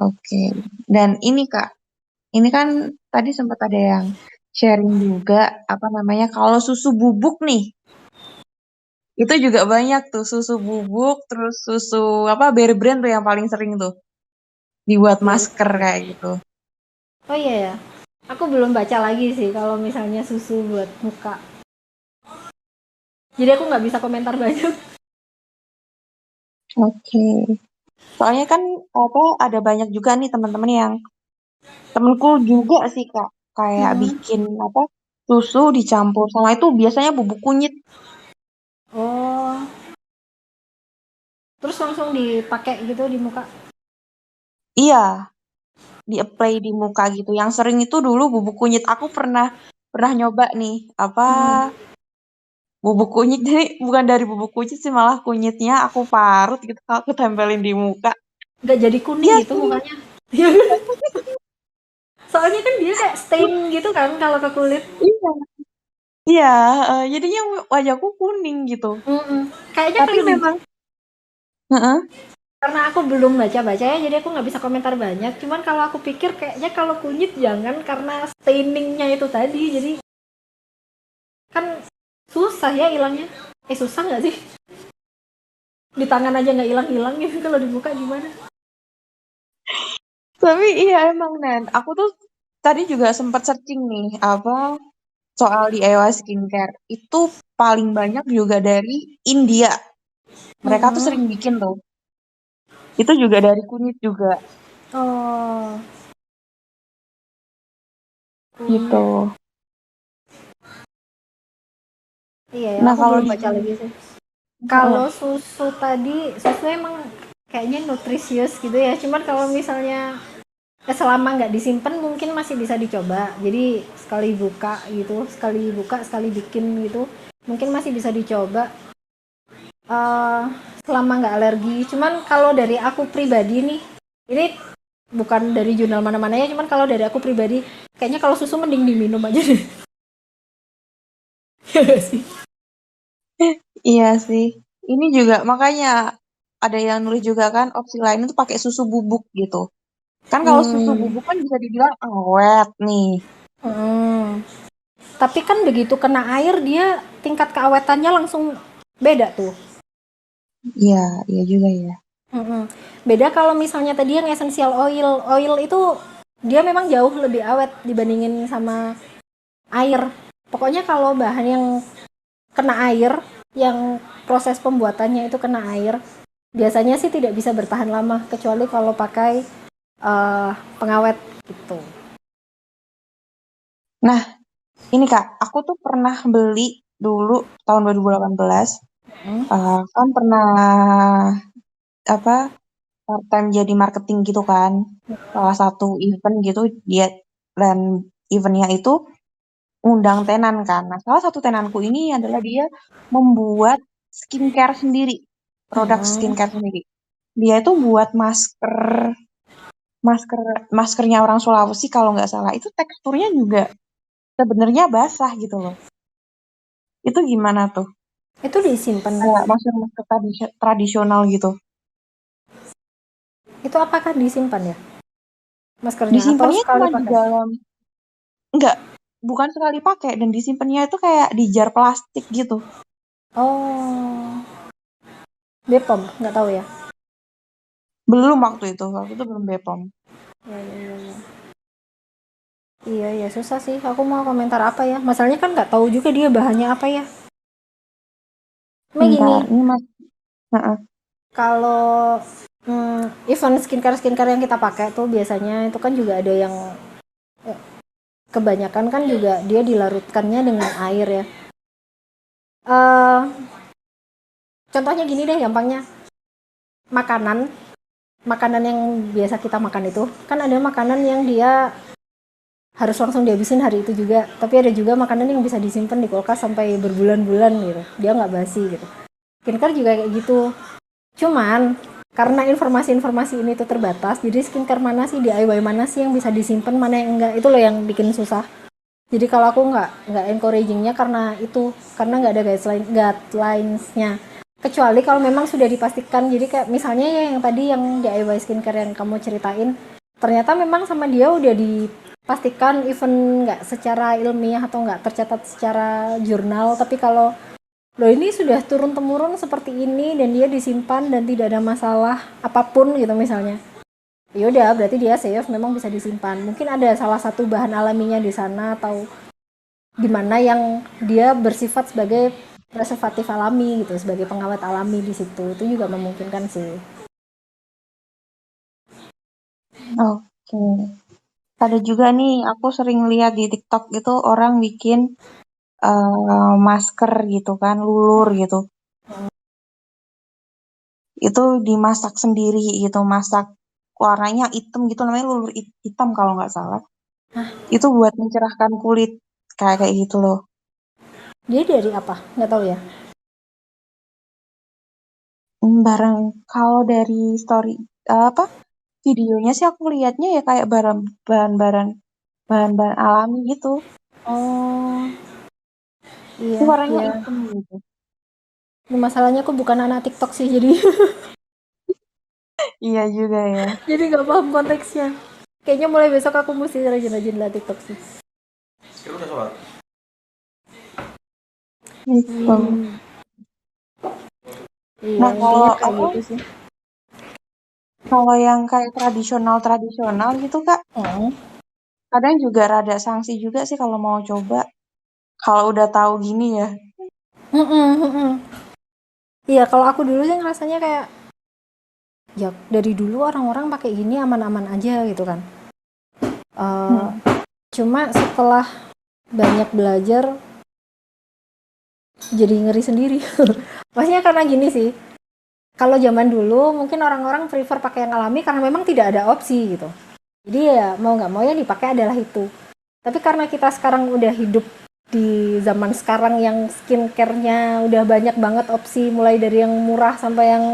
Oke. Dan ini Kak, ini kan tadi sempat ada yang sharing juga apa namanya kalau susu bubuk nih. Itu juga banyak tuh susu bubuk, terus susu apa Bear Brand tuh yang paling sering tuh dibuat masker kayak gitu. Oh iya ya, aku belum baca lagi sih kalau misalnya susu buat muka. Jadi aku nggak bisa komentar banyak. Oke. Soalnya kan apa ada banyak juga nih teman-teman yang temenku juga sih Kak kayak bikin apa susu dicampur sama itu biasanya bubuk kunyit. Oh, terus langsung dipakai gitu di muka. Iya, di-apply di muka gitu. Yang sering itu dulu bubuk kunyit. Aku pernah pernah nyoba nih apa bubuk kunyit. Jadi bukan dari bubuk kunyit sih malah kunyitnya aku parut gitu aku tempelin di muka. Nggak jadi kuning Iya gitu sih. mukanya. Soalnya kan dia kayak stain gitu kan kalau ke kulit. Iya. Iya, jadinya wajahku kuning gitu. Kayaknya Tapi kalau di memang heeh. karena aku belum baca-baca ya, jadi aku nggak bisa komentar banyak. Cuman kalau aku pikir kayaknya kalau kunyit jangan karena stainingnya itu tadi. Jadi kan susah ya hilangnya. Susah nggak sih? Di tangan aja nggak hilang-hilang gitu, kalau di muka gimana? Tapi iya emang Nan, aku tuh tadi juga sempat searching nih apa soal DIY skincare. Itu paling banyak juga dari India. Mereka tuh sering bikin tuh. Itu juga dari kunyit juga Oh, gitu. iya ya, Nah, aku kalau belum di baca lagi sih. heeh. Kalau susu tadi, susu emang kayaknya nutrisius gitu ya. Cuman kalau misalnya selama nggak disimpan mungkin masih bisa dicoba. Jadi sekali buka gitu, sekali buka sekali bikin gitu, mungkin masih bisa dicoba. eh Selama nggak alergi. Cuman kalau dari aku pribadi nih, ini bukan dari jurnal mana-mana ya. Cuman kalau dari aku pribadi, kayaknya kalau susu mending diminum aja deh. Iya nggak sih? Iya sih. Ini juga makanya ada yang nulis juga kan opsi lain itu pakai susu bubuk gitu. Kan kalau susu bubuk kan bisa dibilang awet nih. Tapi kan begitu kena air dia tingkat keawetannya langsung beda tuh. Iya, iya juga ya. Beda kalau misalnya tadi yang essential oil. Oil itu dia memang jauh lebih awet dibandingin sama air. Pokoknya kalau bahan yang kena air, yang proses pembuatannya itu kena air, biasanya sih tidak bisa bertahan lama kecuali kalau pakai pengawet gitu. Nah, ini Kak, aku tuh pernah beli dulu tahun 2018. Kan pernah apa part time jadi marketing gitu kan. Salah satu event gitu dia dan eventnya itu undang tenan kan. Nah, salah satu tenanku ini adalah dia membuat skincare sendiri, produk skincare sendiri. Dia itu buat masker, masker, maskernya orang Sulawesi kalau nggak salah. Itu teksturnya juga sebenarnya basah gitu loh. Itu gimana tuh? Itu disimpan. Kayak masker-masker tradisional gitu. Itu apakah disimpan ya maskernya atau Disimpannya sekali cuma di pakai? dalam, enggak, bukan sekali pakai dan disimpannya itu kayak di jar plastik gitu. Oh, Bepom, nggak tahu ya. Belum waktu itu belum Bepom. Ya, ya, ya, ya. Iya ya susah sih. Aku mau komentar apa ya? Masalahnya kan nggak tahu juga dia bahannya apa ya. Cuma gini, Bentar, ini mas. Heeh. kalau event skincare yang kita pakai tuh biasanya itu kan juga ada yang kebanyakan kan juga dia dilarutkannya dengan air ya. Eh contohnya gini deh gampangnya. Makanan, makanan yang biasa kita makan itu kan ada makanan yang dia harus langsung dihabisin hari itu juga. Tapi ada juga makanan yang bisa disimpan di kulkas sampai berbulan-bulan gitu. Dia nggak basi gitu. Skincare juga kayak gitu. Cuman karena informasi-informasi ini tuh terbatas, jadi skincare mana sih DIY mana sih yang bisa disimpan, mana yang enggak, itu loh yang bikin susah. Jadi kalau aku nggak encouragingnya karena itu, karena nggak ada guidelinesnya. Kecuali kalau memang sudah dipastikan, jadi kayak misalnya ya yang tadi yang DIY skincare yang kamu ceritain, ternyata memang sama dia udah dipastikan even nggak secara ilmiah atau nggak tercatat secara jurnal, tapi kalau loh ini sudah turun temurun seperti ini dan dia disimpan dan tidak ada masalah apapun gitu misalnya. Ya udah berarti dia safe, memang bisa disimpan. Mungkin ada salah satu bahan alaminya di sana atau di mana yang dia bersifat sebagai preservatif alami gitu, sebagai pengawet alami di situ. Itu juga memungkinkan sih. Oke. Ada juga nih, aku sering lihat di TikTok itu orang bikin masker gitu kan, lulur gitu. Itu dimasak sendiri gitu, masak warnanya hitam gitu, namanya lulur hitam kalau nggak salah. Itu buat mencerahkan kulit, kayak kayak gitu loh. Dia dari apa? Nggak tahu ya. Barang kalau dari story apa videonya sih aku lihatnya ya kayak bahan-bahan alami gitu. Oh, Itu iya, warnanya iya. hitam gitu. Ini masalahnya aku bukan anak TikTok sih, jadi Iya juga ya. jadi nggak paham konteksnya. Kayaknya mulai besok aku mesti rajin-rajin lah TikTok sih. Gitu. Iya, Nah, kalau intinya kayak apa? gitu sih. Kalau yang kayak tradisional gitu Kak, Oh. kadang juga rada sanksi juga sih kalau mau coba. Kalau udah tahu gini ya. Mm-mm, mm-mm. Iya, kalau aku dulu sih ngerasanya kayak ya dari dulu orang-orang pakai gini aman-aman aja gitu kan. Eh, Hmm. cuma setelah banyak belajar jadi ngeri sendiri. Maksudnya karena gini sih. Kalau zaman dulu mungkin orang-orang prefer pakai yang alami karena memang tidak ada opsi gitu. Jadi ya mau nggak mau yang dipakai adalah itu. Tapi karena kita sekarang udah hidup di zaman sekarang yang skincare-nya udah banyak banget opsi mulai dari yang murah sampai yang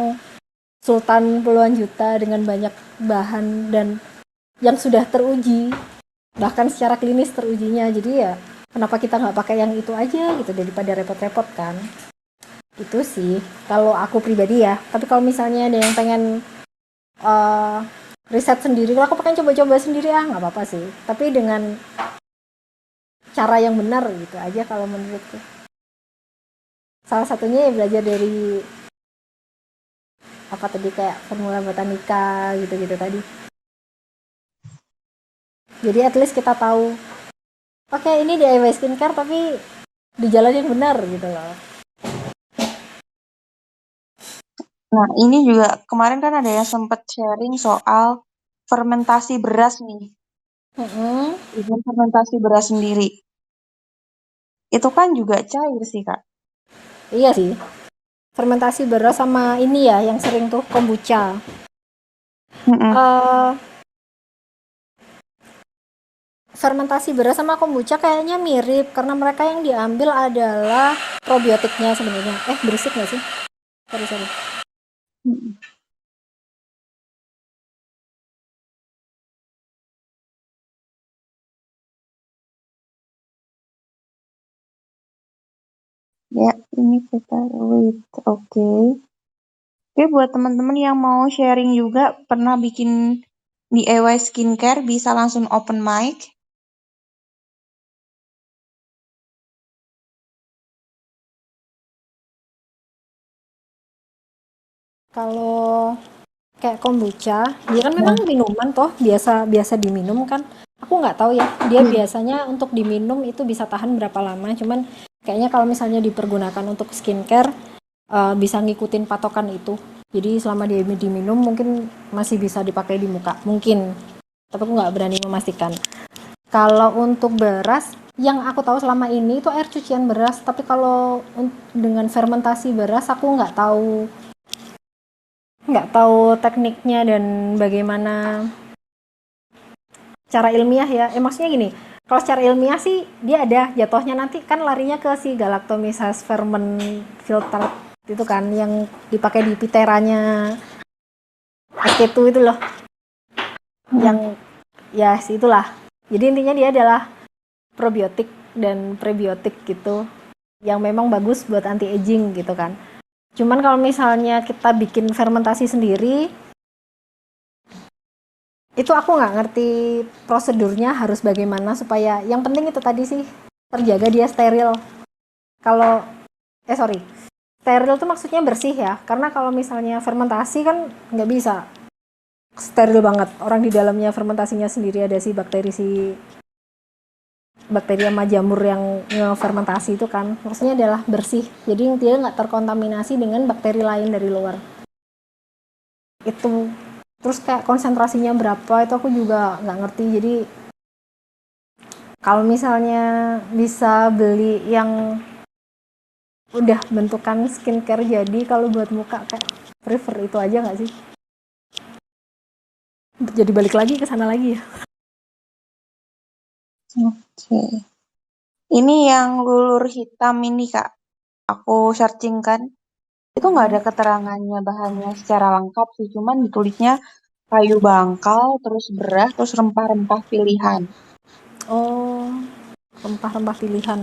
sultan puluhan juta dengan banyak bahan dan yang sudah teruji bahkan secara klinis terujinya jadi ya kenapa kita nggak pakai yang itu aja gitu daripada repot-repot kan itu sih kalau aku pribadi ya tapi kalau misalnya ada yang pengen uh, riset sendiri kalau aku pengen coba-coba sendiri nggak apa-apa sih tapi dengan cara yang benar gitu aja kalau menurutku salah satunya ya belajar dari apa tadi kayak formula botanika gitu-gitu tadi jadi at least kita tahu oke ini DIY skincare tapi di jalan yang benar gitu loh. Nah, ini juga kemarin kan ada yang sempat sharing soal fermentasi beras nih. Mm-mm. Bikin fermentasi beras sendiri. Itu kan juga cair sih, Kak. Iya sih. Fermentasi beras sama ini ya yang sering tuh kombucha. Mm-mm. Eh fermentasi beras sama kombucha kayaknya mirip karena mereka yang diambil adalah probiotiknya sebenarnya. Berisik nggak sih? Sorry sorry. Mm-mm. Ya, ini kita wait. Oke. Oke, buat teman-teman yang mau sharing juga pernah bikin DIY skincare bisa langsung open mic. Kalau kayak kombucha, dia kan memang minuman toh, biasa biasa diminum kan. Aku nggak tahu ya, dia biasanya untuk diminum itu bisa tahan berapa lama. Cuman kayaknya kalau misalnya dipergunakan untuk skincare, bisa ngikutin patokan itu. Jadi selama dia diminum mungkin masih bisa dipakai di muka, mungkin. Tapi aku nggak berani memastikan. Kalau untuk beras, yang aku tahu selama ini itu air cucian beras. Tapi kalau dengan fermentasi beras, aku nggak tahu tekniknya dan bagaimana cara ilmiah ya. Maksudnya gini, kalau secara ilmiah sih dia ada jatuhnya nanti kan larinya ke si galactomyces ferment filter itu kan yang dipakai di piteranya SK2 itu loh, yang ya itulah. Jadi intinya dia adalah probiotik dan prebiotik gitu yang memang bagus buat anti aging gitu kan. Cuman kalau misalnya kita bikin fermentasi sendiri, itu aku nggak ngerti prosedurnya harus bagaimana supaya yang penting itu tadi sih terjaga dia steril. Kalau sorry, steril itu maksudnya bersih ya, karena kalau misalnya fermentasi kan nggak bisa steril banget. Orang di dalamnya fermentasinya sendiri ada bakteri sama jamur yang fermentasi itu kan, maksudnya adalah bersih. Jadi dia nggak terkontaminasi dengan bakteri lain dari luar. Itu terus kayak konsentrasinya berapa itu aku juga nggak ngerti. Jadi kalau misalnya bisa beli yang udah bentukan skincare jadi kalau buat muka kayak prefer itu aja nggak sih? Jadi balik lagi ke sana lagi ya. Oke. Ini yang lulur hitam ini Kak, aku searching kan. Itu nggak ada keterangannya bahannya secara lengkap sih, cuman ditulisnya kayu bangkal, terus beras, terus rempah-rempah pilihan. Oh, rempah-rempah pilihan.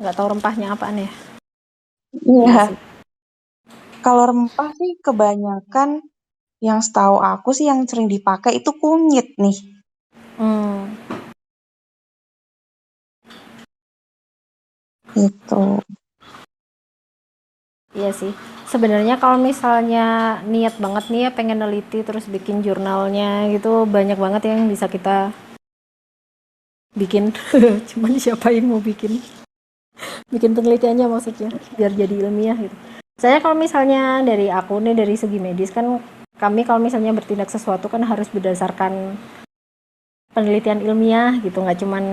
Nggak tahu rempahnya apaan ya. Iya Iya, sih. kalau rempah sih kebanyakan yang setahu aku sih yang sering dipakai itu kunyit nih. Hmm, Itu. iya sih. Sebenarnya kalau misalnya niat banget nih ya pengen neliti terus bikin jurnalnya gitu banyak banget yang bisa kita bikin. Cuman siapa yang mau bikin penelitiannya maksudnya biar jadi ilmiah gitu. Saya kalau misalnya dari aku nih dari segi medis kan kami kalau misalnya bertindak sesuatu kan harus berdasarkan penelitian ilmiah gitu, nggak cuman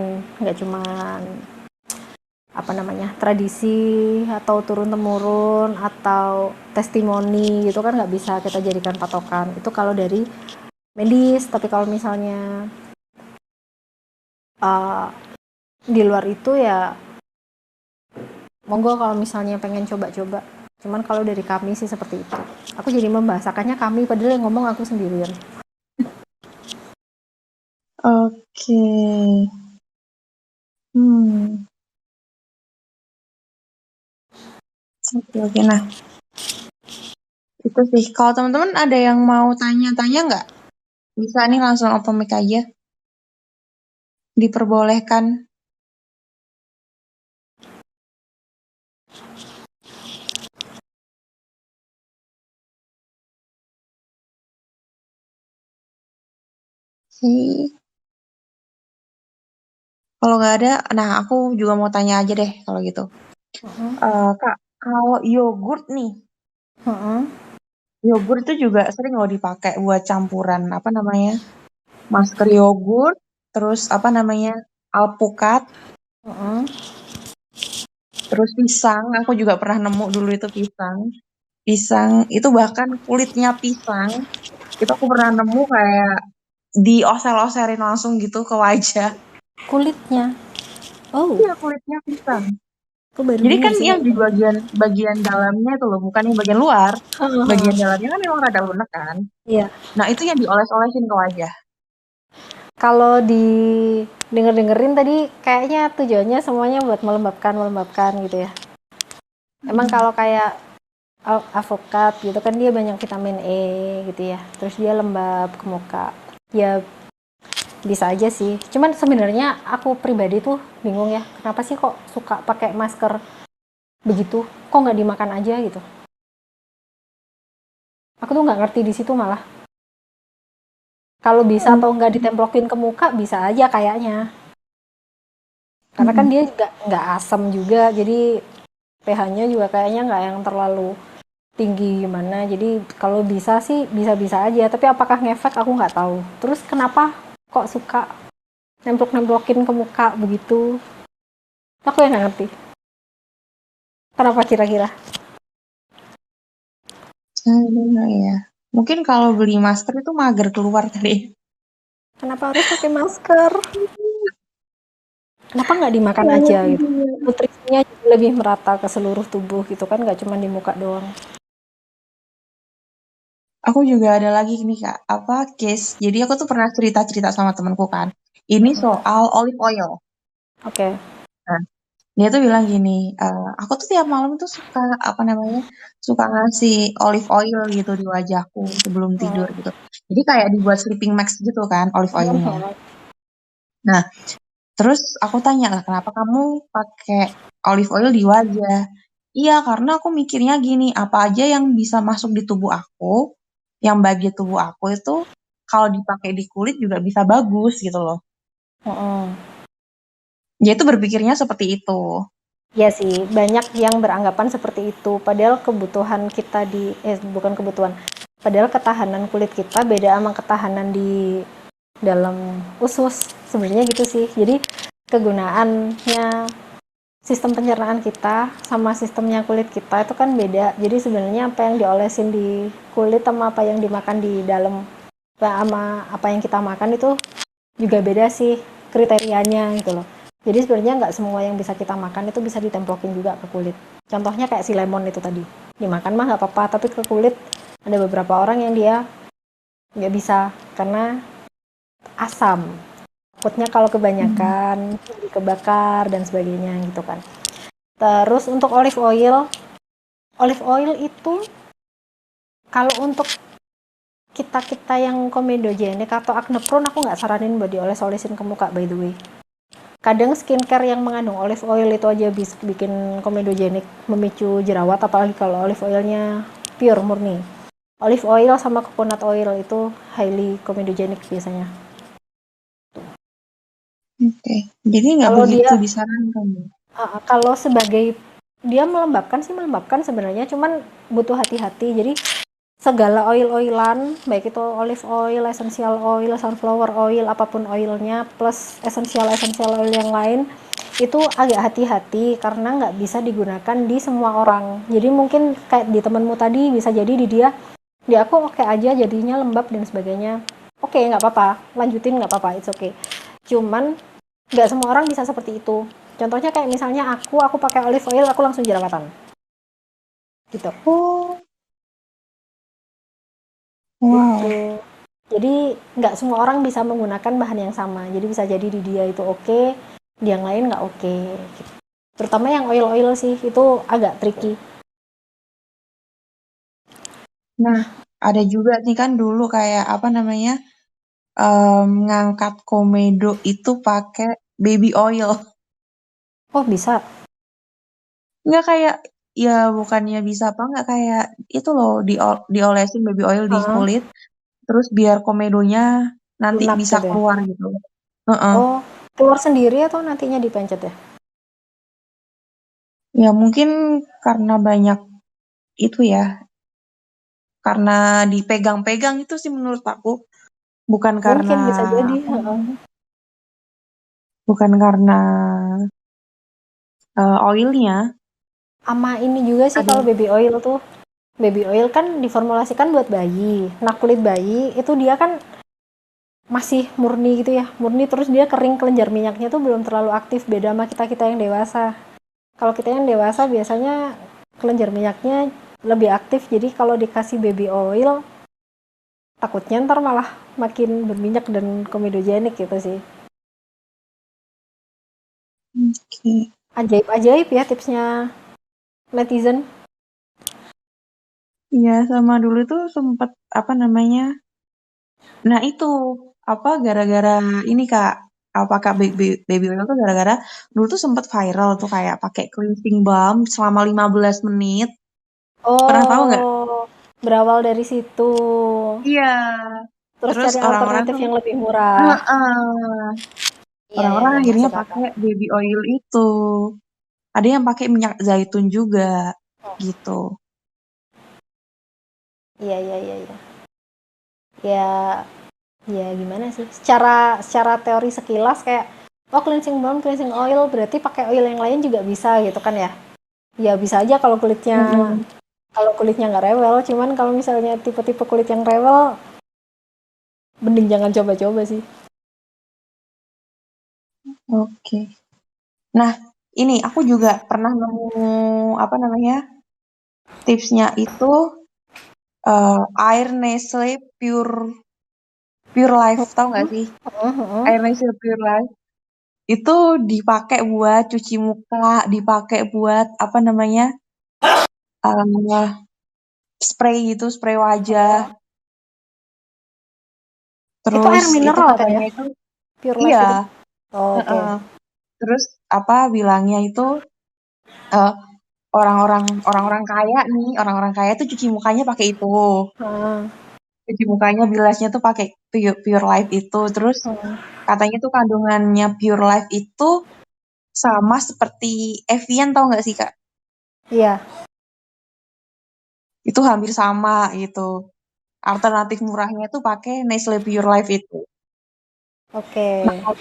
apa namanya tradisi atau turun temurun atau testimoni gitu kan nggak bisa kita jadikan patokan itu kalau dari medis. Tapi kalau misalnya uh, di luar itu ya monggo kalau misalnya pengen coba-coba. Cuman kalau dari kami sih seperti itu. Aku jadi membahasakannya kami padahal yang ngomong aku sendirian. Oke. Hmm. Oke. Nah, itu sih. Kalau teman-teman ada yang mau tanya-tanya nggak? Bisa nih langsung open mic aja. Diperbolehkan. Sih. Kalau nggak ada, nah aku juga mau tanya aja deh kalau gitu. Kak, kalau yogurt nih, yogurt itu juga sering loh dipakai buat campuran apa namanya? Masker yogurt, terus apa namanya? Alpukat, terus pisang. Aku juga pernah nemu dulu itu pisang. Pisang itu bahkan kulitnya pisang. Itu aku pernah nemu kayak diosel-oselin langsung gitu ke wajah. Kulitnya, oh Iya, kulitnya pisang. aku baru Jadi dengar kan sih yang kalau di kulitnya. bagian bagian dalamnya itu loh, bukan yang bagian luar. Bagian dalamnya kan memang rada lunak kan. Iya, Nah, itu yang dioles-olesin ke wajah. kalau di denger-dengerin tadi kayaknya tujuannya semuanya buat melembabkan gitu ya. Emang kalau kayak avokat gitu kan dia banyak vitamin E gitu ya. Terus dia lembab ke muka. Ya bisa aja sih. Cuman sebenarnya aku pribadi tuh bingung ya. Kenapa sih kok suka pakai masker begitu? Kok nggak dimakan aja gitu? Aku tuh nggak ngerti di situ malah. Kalau bisa atau nggak ditemplokin ke muka bisa aja kayaknya. Karena kan dia juga nggak asam juga, jadi pH-nya juga kayaknya nggak yang terlalu tinggi gimana. Jadi kalau bisa sih bisa-bisa aja. Tapi apakah ngefek aku nggak tahu. Terus kenapa kok suka nemplok-nemplokin ke muka begitu? Aku yang nggak ngerti. Kenapa kira-kira? Ya. Mungkin kalau beli masker itu mager keluar tadi. Kenapa harus pakai masker? Kenapa nggak dimakan aja gitu? Nutrisinya jadi lebih merata ke seluruh tubuh gitu kan, nggak cuma di muka doang. Aku juga ada lagi nih Kak, case. Jadi aku tuh pernah cerita-cerita sama temanku kan. Ini soal olive oil. Oke. Nah, dia tuh bilang gini, aku tuh tiap malam tuh suka suka ngasih olive oil gitu di wajahku sebelum tidur gitu. Jadi kayak dibuat sleeping mask gitu kan olive oilnya. Nah, terus aku tanya lah, kenapa kamu pakai olive oil di wajah? Iya, karena aku mikirnya gini, apa aja yang bisa masuk di tubuh aku, yang bagian tubuh aku itu kalau dipakai di kulit juga bisa bagus gitu loh. Dia itu berpikirnya seperti itu. Iya sih, banyak yang beranggapan seperti itu. Padahal kebutuhan kita bukan kebutuhan. Padahal ketahanan kulit kita beda sama ketahanan di dalam usus. Sebenarnya gitu sih. Jadi kegunaannya sistem pencernaan kita sama sistemnya kulit kita itu kan beda. Jadi sebenarnya apa yang diolesin di kulit sama apa yang dimakan di dalam sama apa yang kita makan itu juga beda sih kriterianya gitu loh. Jadi sebenarnya nggak semua yang bisa kita makan itu bisa ditemplokin juga ke kulit. Contohnya kayak si lemon itu tadi. Dimakan mah nggak apa-apa, tapi ke kulit ada beberapa orang yang dia nggak bisa karena asam. Takutnya kalau kebanyakan jadi kebakar dan sebagainya gitu kan. Terus untuk olive oil itu kalau untuk kita yang komedogenik atau acne prone aku nggak saranin buat dioles-olesin ke muka by the way. Kadang skincare yang mengandung olive oil itu aja bisa bikin komedogenik, memicu jerawat, apalagi kalau olive oilnya pure murni. Olive oil sama coconut oil itu highly komedogenik biasanya. Oke, jadi nggak Kalau begitu dia disarankan. kalau sebagai dia melembabkan sih melembabkan sebenarnya, cuman butuh hati-hati. Jadi segala oil-oilan, baik itu olive oil, essential oil, sunflower oil, apapun oilnya, plus essential oil yang lain, itu agak hati-hati karena nggak bisa digunakan di semua orang. Jadi mungkin kayak di temenmu tadi bisa jadi di aku oke aja jadinya lembab dan sebagainya. Oke, nggak apa-apa, lanjutin nggak apa-apa, it's okay. Cuman nggak semua orang bisa seperti itu. Contohnya kayak misalnya aku pakai olive oil, aku langsung jerawatan. Gitu. Oh, wow. Gitu. Jadi nggak semua orang bisa menggunakan bahan yang sama. Jadi bisa jadi di dia itu oke, di yang lain nggak oke. Gitu. Terutama yang oil-oil sih itu agak tricky. Nah, ada juga nih kan dulu kayak ngangkat komedo itu pakai baby oil. Oh bisa. Nggak kayak, ya bukannya bisa apa nggak kayak itu loh diolesin baby oil di Uh, kulit, terus biar komedonya nanti lunak bisa gitu ya. keluar gitu. Heeh. Oh, keluar sendiri atau nantinya dipencet ya? Ya mungkin karena banyak itu ya, karena dipegang-pegang itu sih menurut aku, bukan karena Mungkin bisa jadi. apa bukan karena oilnya. Sama ini juga sih Ada. kalau baby oil tuh. Baby oil kan diformulasikan buat bayi. Nah kulit bayi itu dia kan masih murni gitu ya. Murni terus dia kering kelenjar minyaknya tuh belum terlalu aktif. Beda sama kita-kita yang dewasa. Kalau kita yang dewasa biasanya kelenjar minyaknya lebih aktif. Jadi kalau dikasih baby oil takutnya ntar malah makin berminyak dan komedogenik gitu sih. Oke. Ajaib-ajaib ya tipsnya netizen. Iya, sama dulu tuh sempet nah itu gara-gara ini Kak, apakah baby oil tuh gara-gara dulu tuh sempet viral tuh kayak pakai cleansing balm selama 15 menit. Pernah tahu nggak? Oh, berawal dari situ. Iya. Terus Terus cari orang-orang alternatif tuh, yang lebih murah. heeh, Iya, iya, orang-orang iya, akhirnya masuk akal. pakai baby oil itu. Ada yang pakai minyak zaitun juga, gitu. Iya, iya, iya, iya. Ya, ya gimana sih? Secara teori sekilas kayak oh cleansing balm, cleansing oil berarti pakai oil yang lain juga bisa gitu kan ya? Ya bisa aja Mm-mm. kalau kulitnya nggak rewel. Cuman kalau misalnya tipe-tipe kulit yang rewel, mending jangan coba-coba sih. Oke. Nah, ini aku juga pernah nemu apa namanya tipsnya itu air Nestle Pure Life, tahu nggak sih? Air Nestle Pure Life itu dipakai buat cuci muka, dipakai buat apa namanya eh, spray gitu, spray wajah. Itu Terus air itu mineral kan ya? katanya itu Pure iya, Life itu. Oh, oke. heeh. Terus apa bilangnya itu eh, orang-orang kaya nih, orang-orang kaya tuh cuci mukanya pakai itu. Heeh. Cuci mukanya bilasnya tuh pakai Pure Life itu. Terus Heeh. katanya tuh kandungannya Pure Life itu sama seperti Evian, tau nggak sih Kak? Iya, Itu hampir sama gitu. Alternatif murahnya tuh pakai Nestle Pure Life itu. oke. Nah, kalau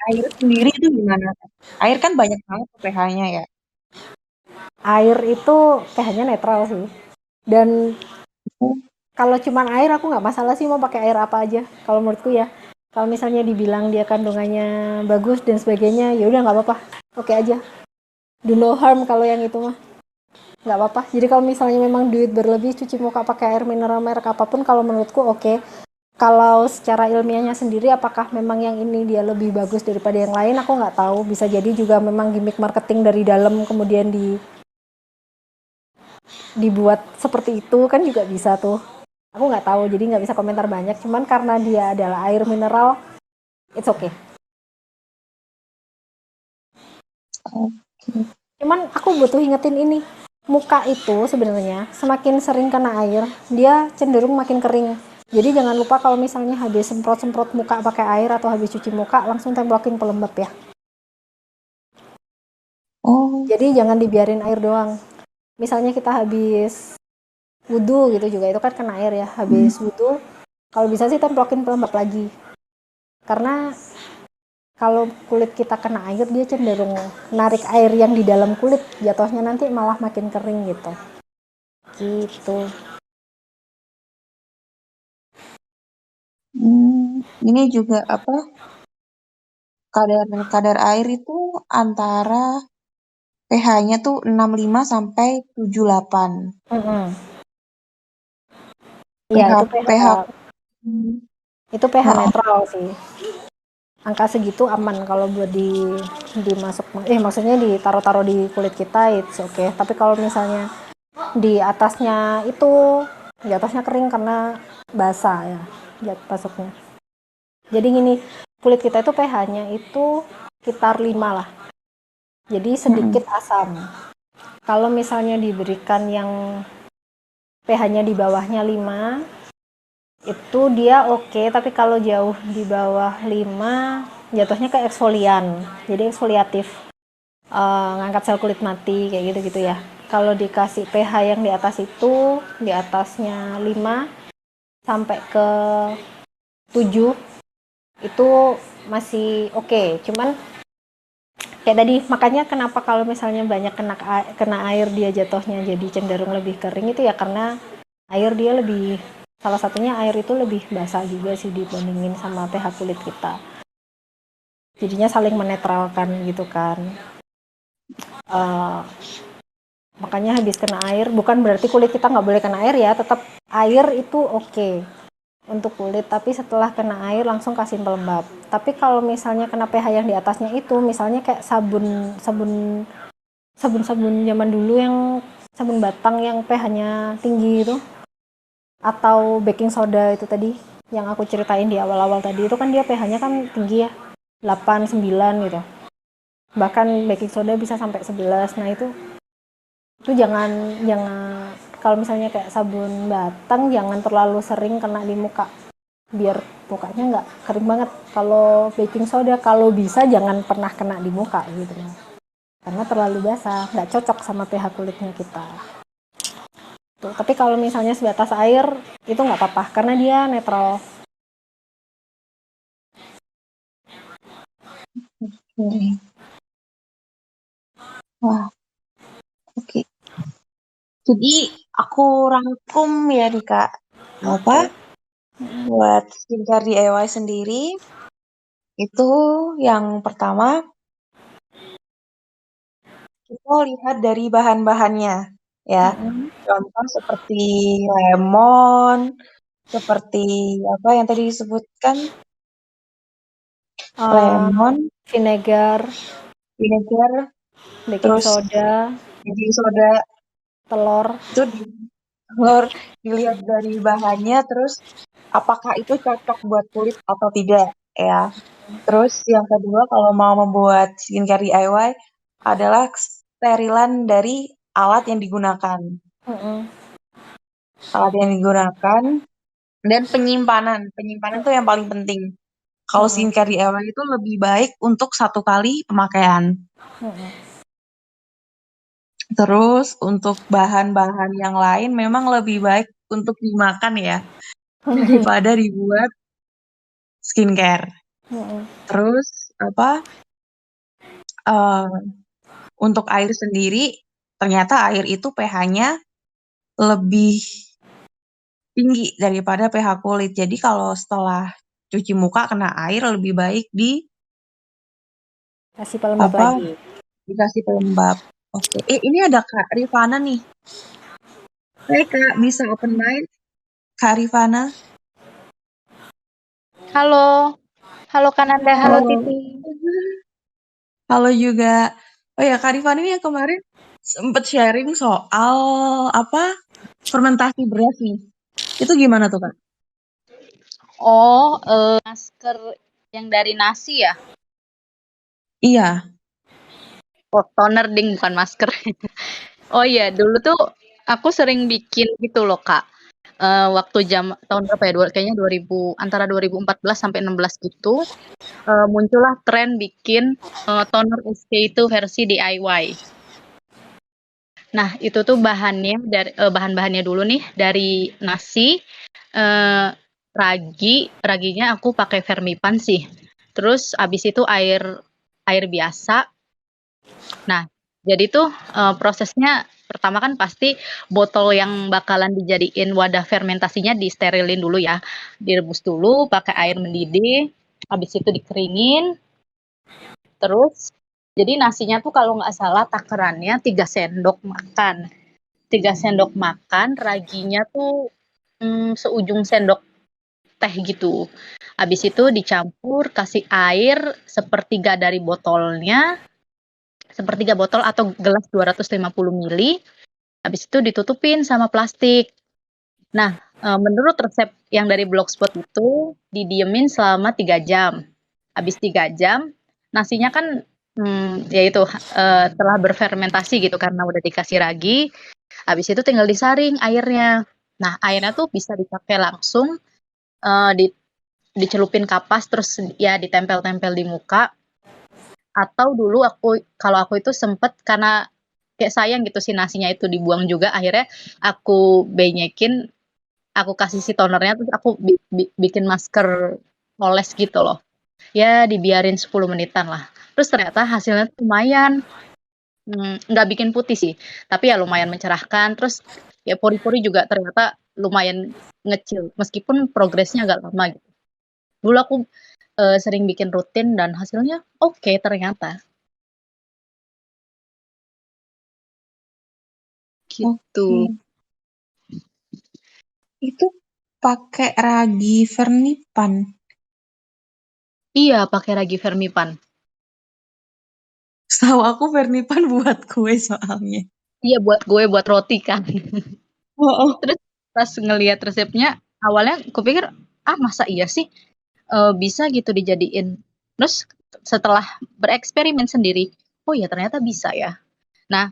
air sendiri itu gimana, Kak? Air kan banyak banget tuh pH-nya ya. Air itu pH-nya netral sih. Dan kalau cuman air aku nggak masalah sih mau pakai air apa aja. Kalau menurutku ya. Kalau misalnya dibilang dia kandungannya bagus dan sebagainya, ya udah nggak apa-apa. Oke aja. Do no harm kalau yang itu mah. Nggak apa-apa. Jadi kalau misalnya memang duit berlebih cuci muka pakai air mineral merek apapun, kalau menurutku oke. Kalau secara ilmiahnya sendiri, apakah memang yang ini dia lebih bagus daripada yang lain, aku nggak tahu. Bisa jadi juga memang gimmick marketing dari dalam kemudian dibuat seperti itu kan juga bisa tuh. Aku nggak tahu, jadi nggak bisa komentar banyak. Cuman karena dia adalah air mineral, it's okay. Oke. Cuman aku butuh ingetin ini, muka itu sebenarnya semakin sering kena air, dia cenderung makin kering. Jadi jangan lupa kalau misalnya habis semprot-semprot muka pakai air atau habis cuci muka, langsung templokin pelembab ya. Oh, Jadi jangan dibiarin air doang. Misalnya kita habis wudhu gitu juga, itu kan kena air ya. hmm. Habis wudhu, kalau bisa sih templokin pelembab lagi. Karena kalau kulit kita kena air, dia cenderung narik air yang di dalam kulit, jatuhnya nanti malah makin kering gitu. Gitu. Ini juga apa? Kadar air itu antara pH-nya tuh 65 sampai 78. Iya, pH pH itu pH oh, netral sih. Angka segitu aman kalau buat dimasuk, maksudnya ditaruh-taruh di kulit kita, it's okay. Tapi kalau misalnya di atasnya itu, di atasnya kering karena basah ya, jat masuknya. Jadi gini, kulit kita itu pH-nya itu sekitar 5 lah. Jadi mm-mm. sedikit asam. Kalau misalnya diberikan yang pH-nya di bawahnya 5, itu dia oke, tapi kalau jauh di bawah 5 jatuhnya ke eksfolian, jadi eksfoliatif, ngangkat sel kulit mati kayak gitu-gitu ya. Kalau dikasih pH yang di atas itu, di atasnya 5 sampai ke 7 itu masih oke. Cuman kayak tadi, makanya kenapa kalau misalnya banyak kena air dia jatuhnya jadi cenderung lebih kering itu ya karena air dia lebih, salah satunya air itu lebih basah juga sih dibandingin sama pH kulit kita, jadinya saling menetralkan gitu kan. uh, Makanya habis kena air bukan berarti kulit kita nggak boleh kena air ya, tetap air itu oke untuk kulit, tapi setelah kena air langsung kasih pelembab. Tapi kalau misalnya kena pH yang di atasnya itu, misalnya kayak sabun sabun sabun-sabun zaman dulu yang sabun batang yang pH-nya tinggi itu, atau baking soda itu tadi yang aku ceritain di awal-awal tadi, itu kan dia pH-nya kan tinggi ya, 8 9 gitu. Bahkan baking soda bisa sampai 11. Nah, itu jangan jangan Kalau misalnya kayak sabun batang jangan terlalu sering kena di muka, biar mukanya nggak kering banget. Kalau baking soda kalau bisa jangan pernah kena di muka gitu, karena terlalu basah, nggak cocok sama pH kulitnya kita. Tuh, tapi kalau misalnya sebatas air itu nggak apa-apa karena dia netral. Oke. Wah, oke. Jadi aku rangkum ya nih Kak, apa buat skincare DIY sendiri itu yang pertama kita lihat dari bahan-bahannya ya. Contoh seperti lemon, seperti apa yang tadi disebutkan, lemon, Vinegar, vinegar, baking terus soda, baking soda telur. itu telur, dilihat dari bahannya, terus apakah itu cocok buat kulit atau tidak ya. Terus yang kedua kalau mau membuat skincare DIY adalah sterilan dari alat yang digunakan. Alat yang digunakan dan penyimpanan. Penyimpanan itu yang paling penting. Kalau skincare DIY itu lebih baik untuk 1 kali pemakaian. Terus untuk bahan-bahan yang lain memang lebih baik untuk dimakan ya, daripada dibuat skincare. Terus apa, untuk air sendiri, ternyata air itu pH-nya lebih tinggi daripada pH kulit. Jadi kalau setelah cuci muka kena air lebih baik Kasih pelembab apa, lagi. dikasih pelembab. Oke, ini ada Kak Rifana nih. Hai Kak, bisa open mic? Kak Rifana. Halo, halo Kananda, halo Halo. Titi. Halo juga. Oh ya, Kak Rifana ini yang kemarin sempet sharing soal apa fermentasi beras nih. Itu gimana tuh Kak? Oh, masker yang dari nasi ya? Iya. Oh, toner ding, bukan masker. Oh iya, dulu tuh aku sering bikin gitu loh, Kak. Waktu tahun berapa ya? Kayaknya 2000, antara 2014 sampai 16 gitu, muncullah tren bikin toner SK itu versi DIY. Nah, itu tuh bahannya dari bahan-bahannya dulu nih dari nasi, eh, raginya aku pakai Vermipan sih. Terus abis itu air air biasa. Nah, jadi tuh prosesnya pertama kan pasti botol yang bakalan dijadiin wadah fermentasinya disterilin dulu ya. Direbus dulu pakai air mendidih, habis itu dikeringin, terus jadi nasinya tuh kalau nggak salah takarannya 3 sendok makan. 3 sendok makan, raginya tuh seujung sendok teh gitu. Habis itu dicampur, kasih air sepertiga dari botolnya, sepertiga botol atau gelas 250 mili. Habis itu ditutupin sama plastik. Nah, menurut resep yang dari Blogspot itu didiemin selama 3 jam. Habis 3 jam, nasinya kan ya itu telah berfermentasi gitu karena udah dikasih ragi. Habis itu tinggal disaring airnya. Nah, airnya tuh bisa dipakai langsung, di dicelupin kapas terus ya ditempel-tempel di muka. Atau dulu kalau aku itu sempet karena kayak sayang gitu si nasinya itu dibuang juga, akhirnya aku benyekin, aku kasih si tonernya terus aku bikin masker oles gitu loh. Ya dibiarin 10 menitan lah. Terus ternyata hasilnya tuh lumayan. Nggak bikin putih sih, tapi ya lumayan mencerahkan. Terus ya pori-pori juga ternyata lumayan ngecil, meskipun progresnya agak lama gitu. Dulu aku sering bikin rutin dan hasilnya oke ternyata. Gitu. Oke. Itu pakai ragi Vermipan. Iya, pakai ragi Vermipan. Setahu aku Vermipan buat kue soalnya. Iya, buat gue buat roti kan. Oh, Terus pas ngelihat resepnya, awalnya kupikir, ah masa iya sih bisa gitu dijadiin. Terus setelah bereksperimen sendiri, oh ya ternyata bisa ya. Nah,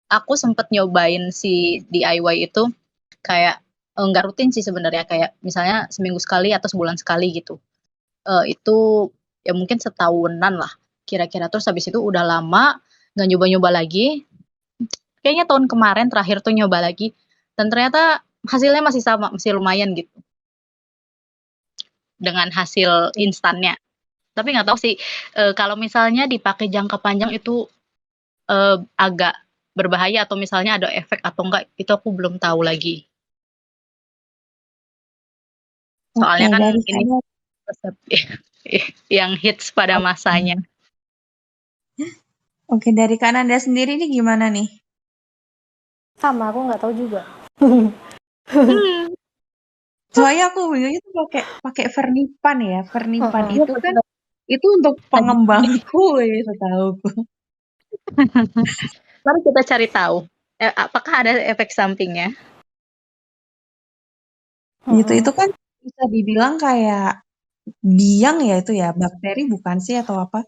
aku sempet nyobain si DIY itu kayak nggak rutin sih sebenarnya, kayak misalnya seminggu sekali atau sebulan sekali gitu. Itu ya mungkin setahunan lah kira-kira. Terus habis itu udah lama nggak nyoba-nyoba lagi. Kayaknya tahun kemarin terakhir tuh nyoba lagi dan ternyata hasilnya masih sama, masih lumayan gitu dengan hasil instannya. Tapi nggak tahu sih kalau misalnya dipakai jangka panjang itu agak berbahaya atau misalnya ada efek atau enggak, itu aku belum tahu lagi. Oke, Soalnya kan dari ini saya. resep yang hits pada masanya. Oke, dari Kak Nanda sendiri ini gimana nih? Sama, aku nggak tahu juga. Soalnya aku bingungnya tuh pakai Vernipan ya. Vernipan Heeh. itu kan itu untuk pengembang kue setahuku. Mari kita cari tahu. Apakah ada efek sampingnya? Gitu itu kan bisa dibilang kayak biang ya, itu ya, bakteri bukan sih atau apa?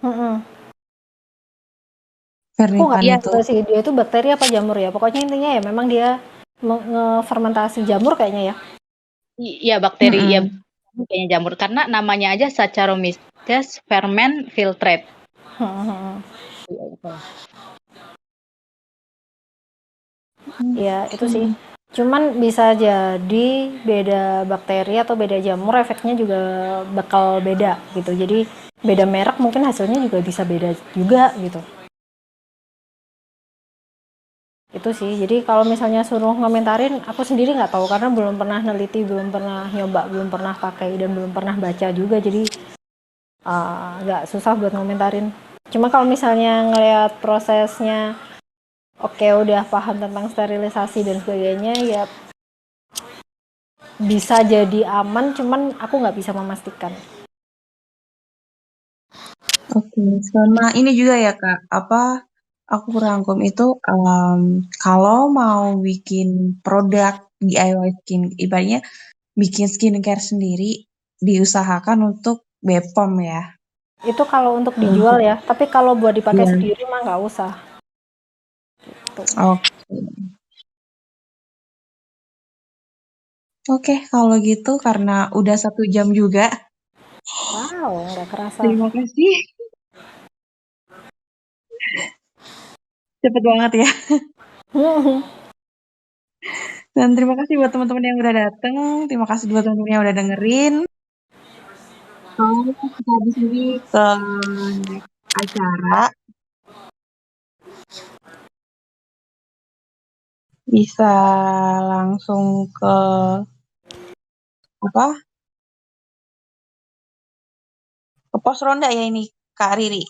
Heeh. Aku nggak Vernipan tahu itu. juga sih dia itu bakteri apa jamur ya. Pokoknya intinya ya memang dia ngefermentasi jamur kayaknya ya. Iya, bakteri ya Mm-mm. kayaknya jamur karena namanya aja Saccharomyces ferment filtrate. Heeh. Iya, itu. Ya itu sih. Cuman bisa jadi beda bakteri atau beda jamur efeknya juga bakal beda gitu. Jadi beda merek mungkin hasilnya juga bisa beda juga gitu. Itu sih. Jadi kalau misalnya suruh ngomentarin, aku sendiri nggak tahu karena belum pernah neliti, belum pernah nyoba, belum pernah pakai dan belum pernah baca juga. Jadi agak susah buat ngomentarin. Cuma kalau misalnya ngelihat prosesnya, oke udah paham tentang sterilisasi dan sebagainya, ya bisa jadi aman. Cuman aku nggak bisa memastikan. Oke, sama ini juga ya Kak, apa aku rangkum itu kalau mau bikin produk DIY skin, ibaratnya bikin skincare sendiri, diusahakan untuk BPOM ya. Itu kalau untuk dijual Untuk ya. Tapi kalau buat dipakai ya. sendiri mah nggak usah. Oke. Oke, kalau gitu karena udah 1 jam juga, Wow, nggak kerasa. terima kasih. Cepet banget ya. Dan terima kasih buat teman-teman yang udah dateng. Terima kasih buat teman-teman yang udah dengerin. So, kita habis ini ke next acara. Bisa langsung ke apa? Ke pos ronda ya ini, Kak Riri.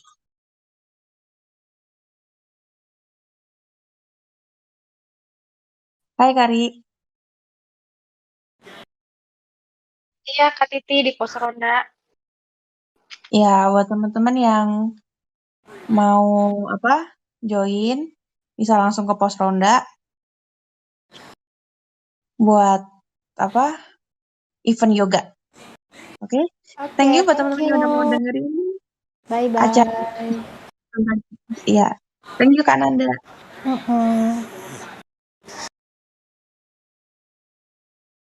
Hai Kak Riri. Iya, Kak Titi di pos ronda. Ya, buat teman-teman yang mau apa? Join, bisa langsung ke pos ronda buat apa? Event yoga. Oke? Thank you buat Thank teman-teman yang udah mau you. dengerin Bye-bye. acara. Iya. Thank you Kak Nanda. Mm-mm.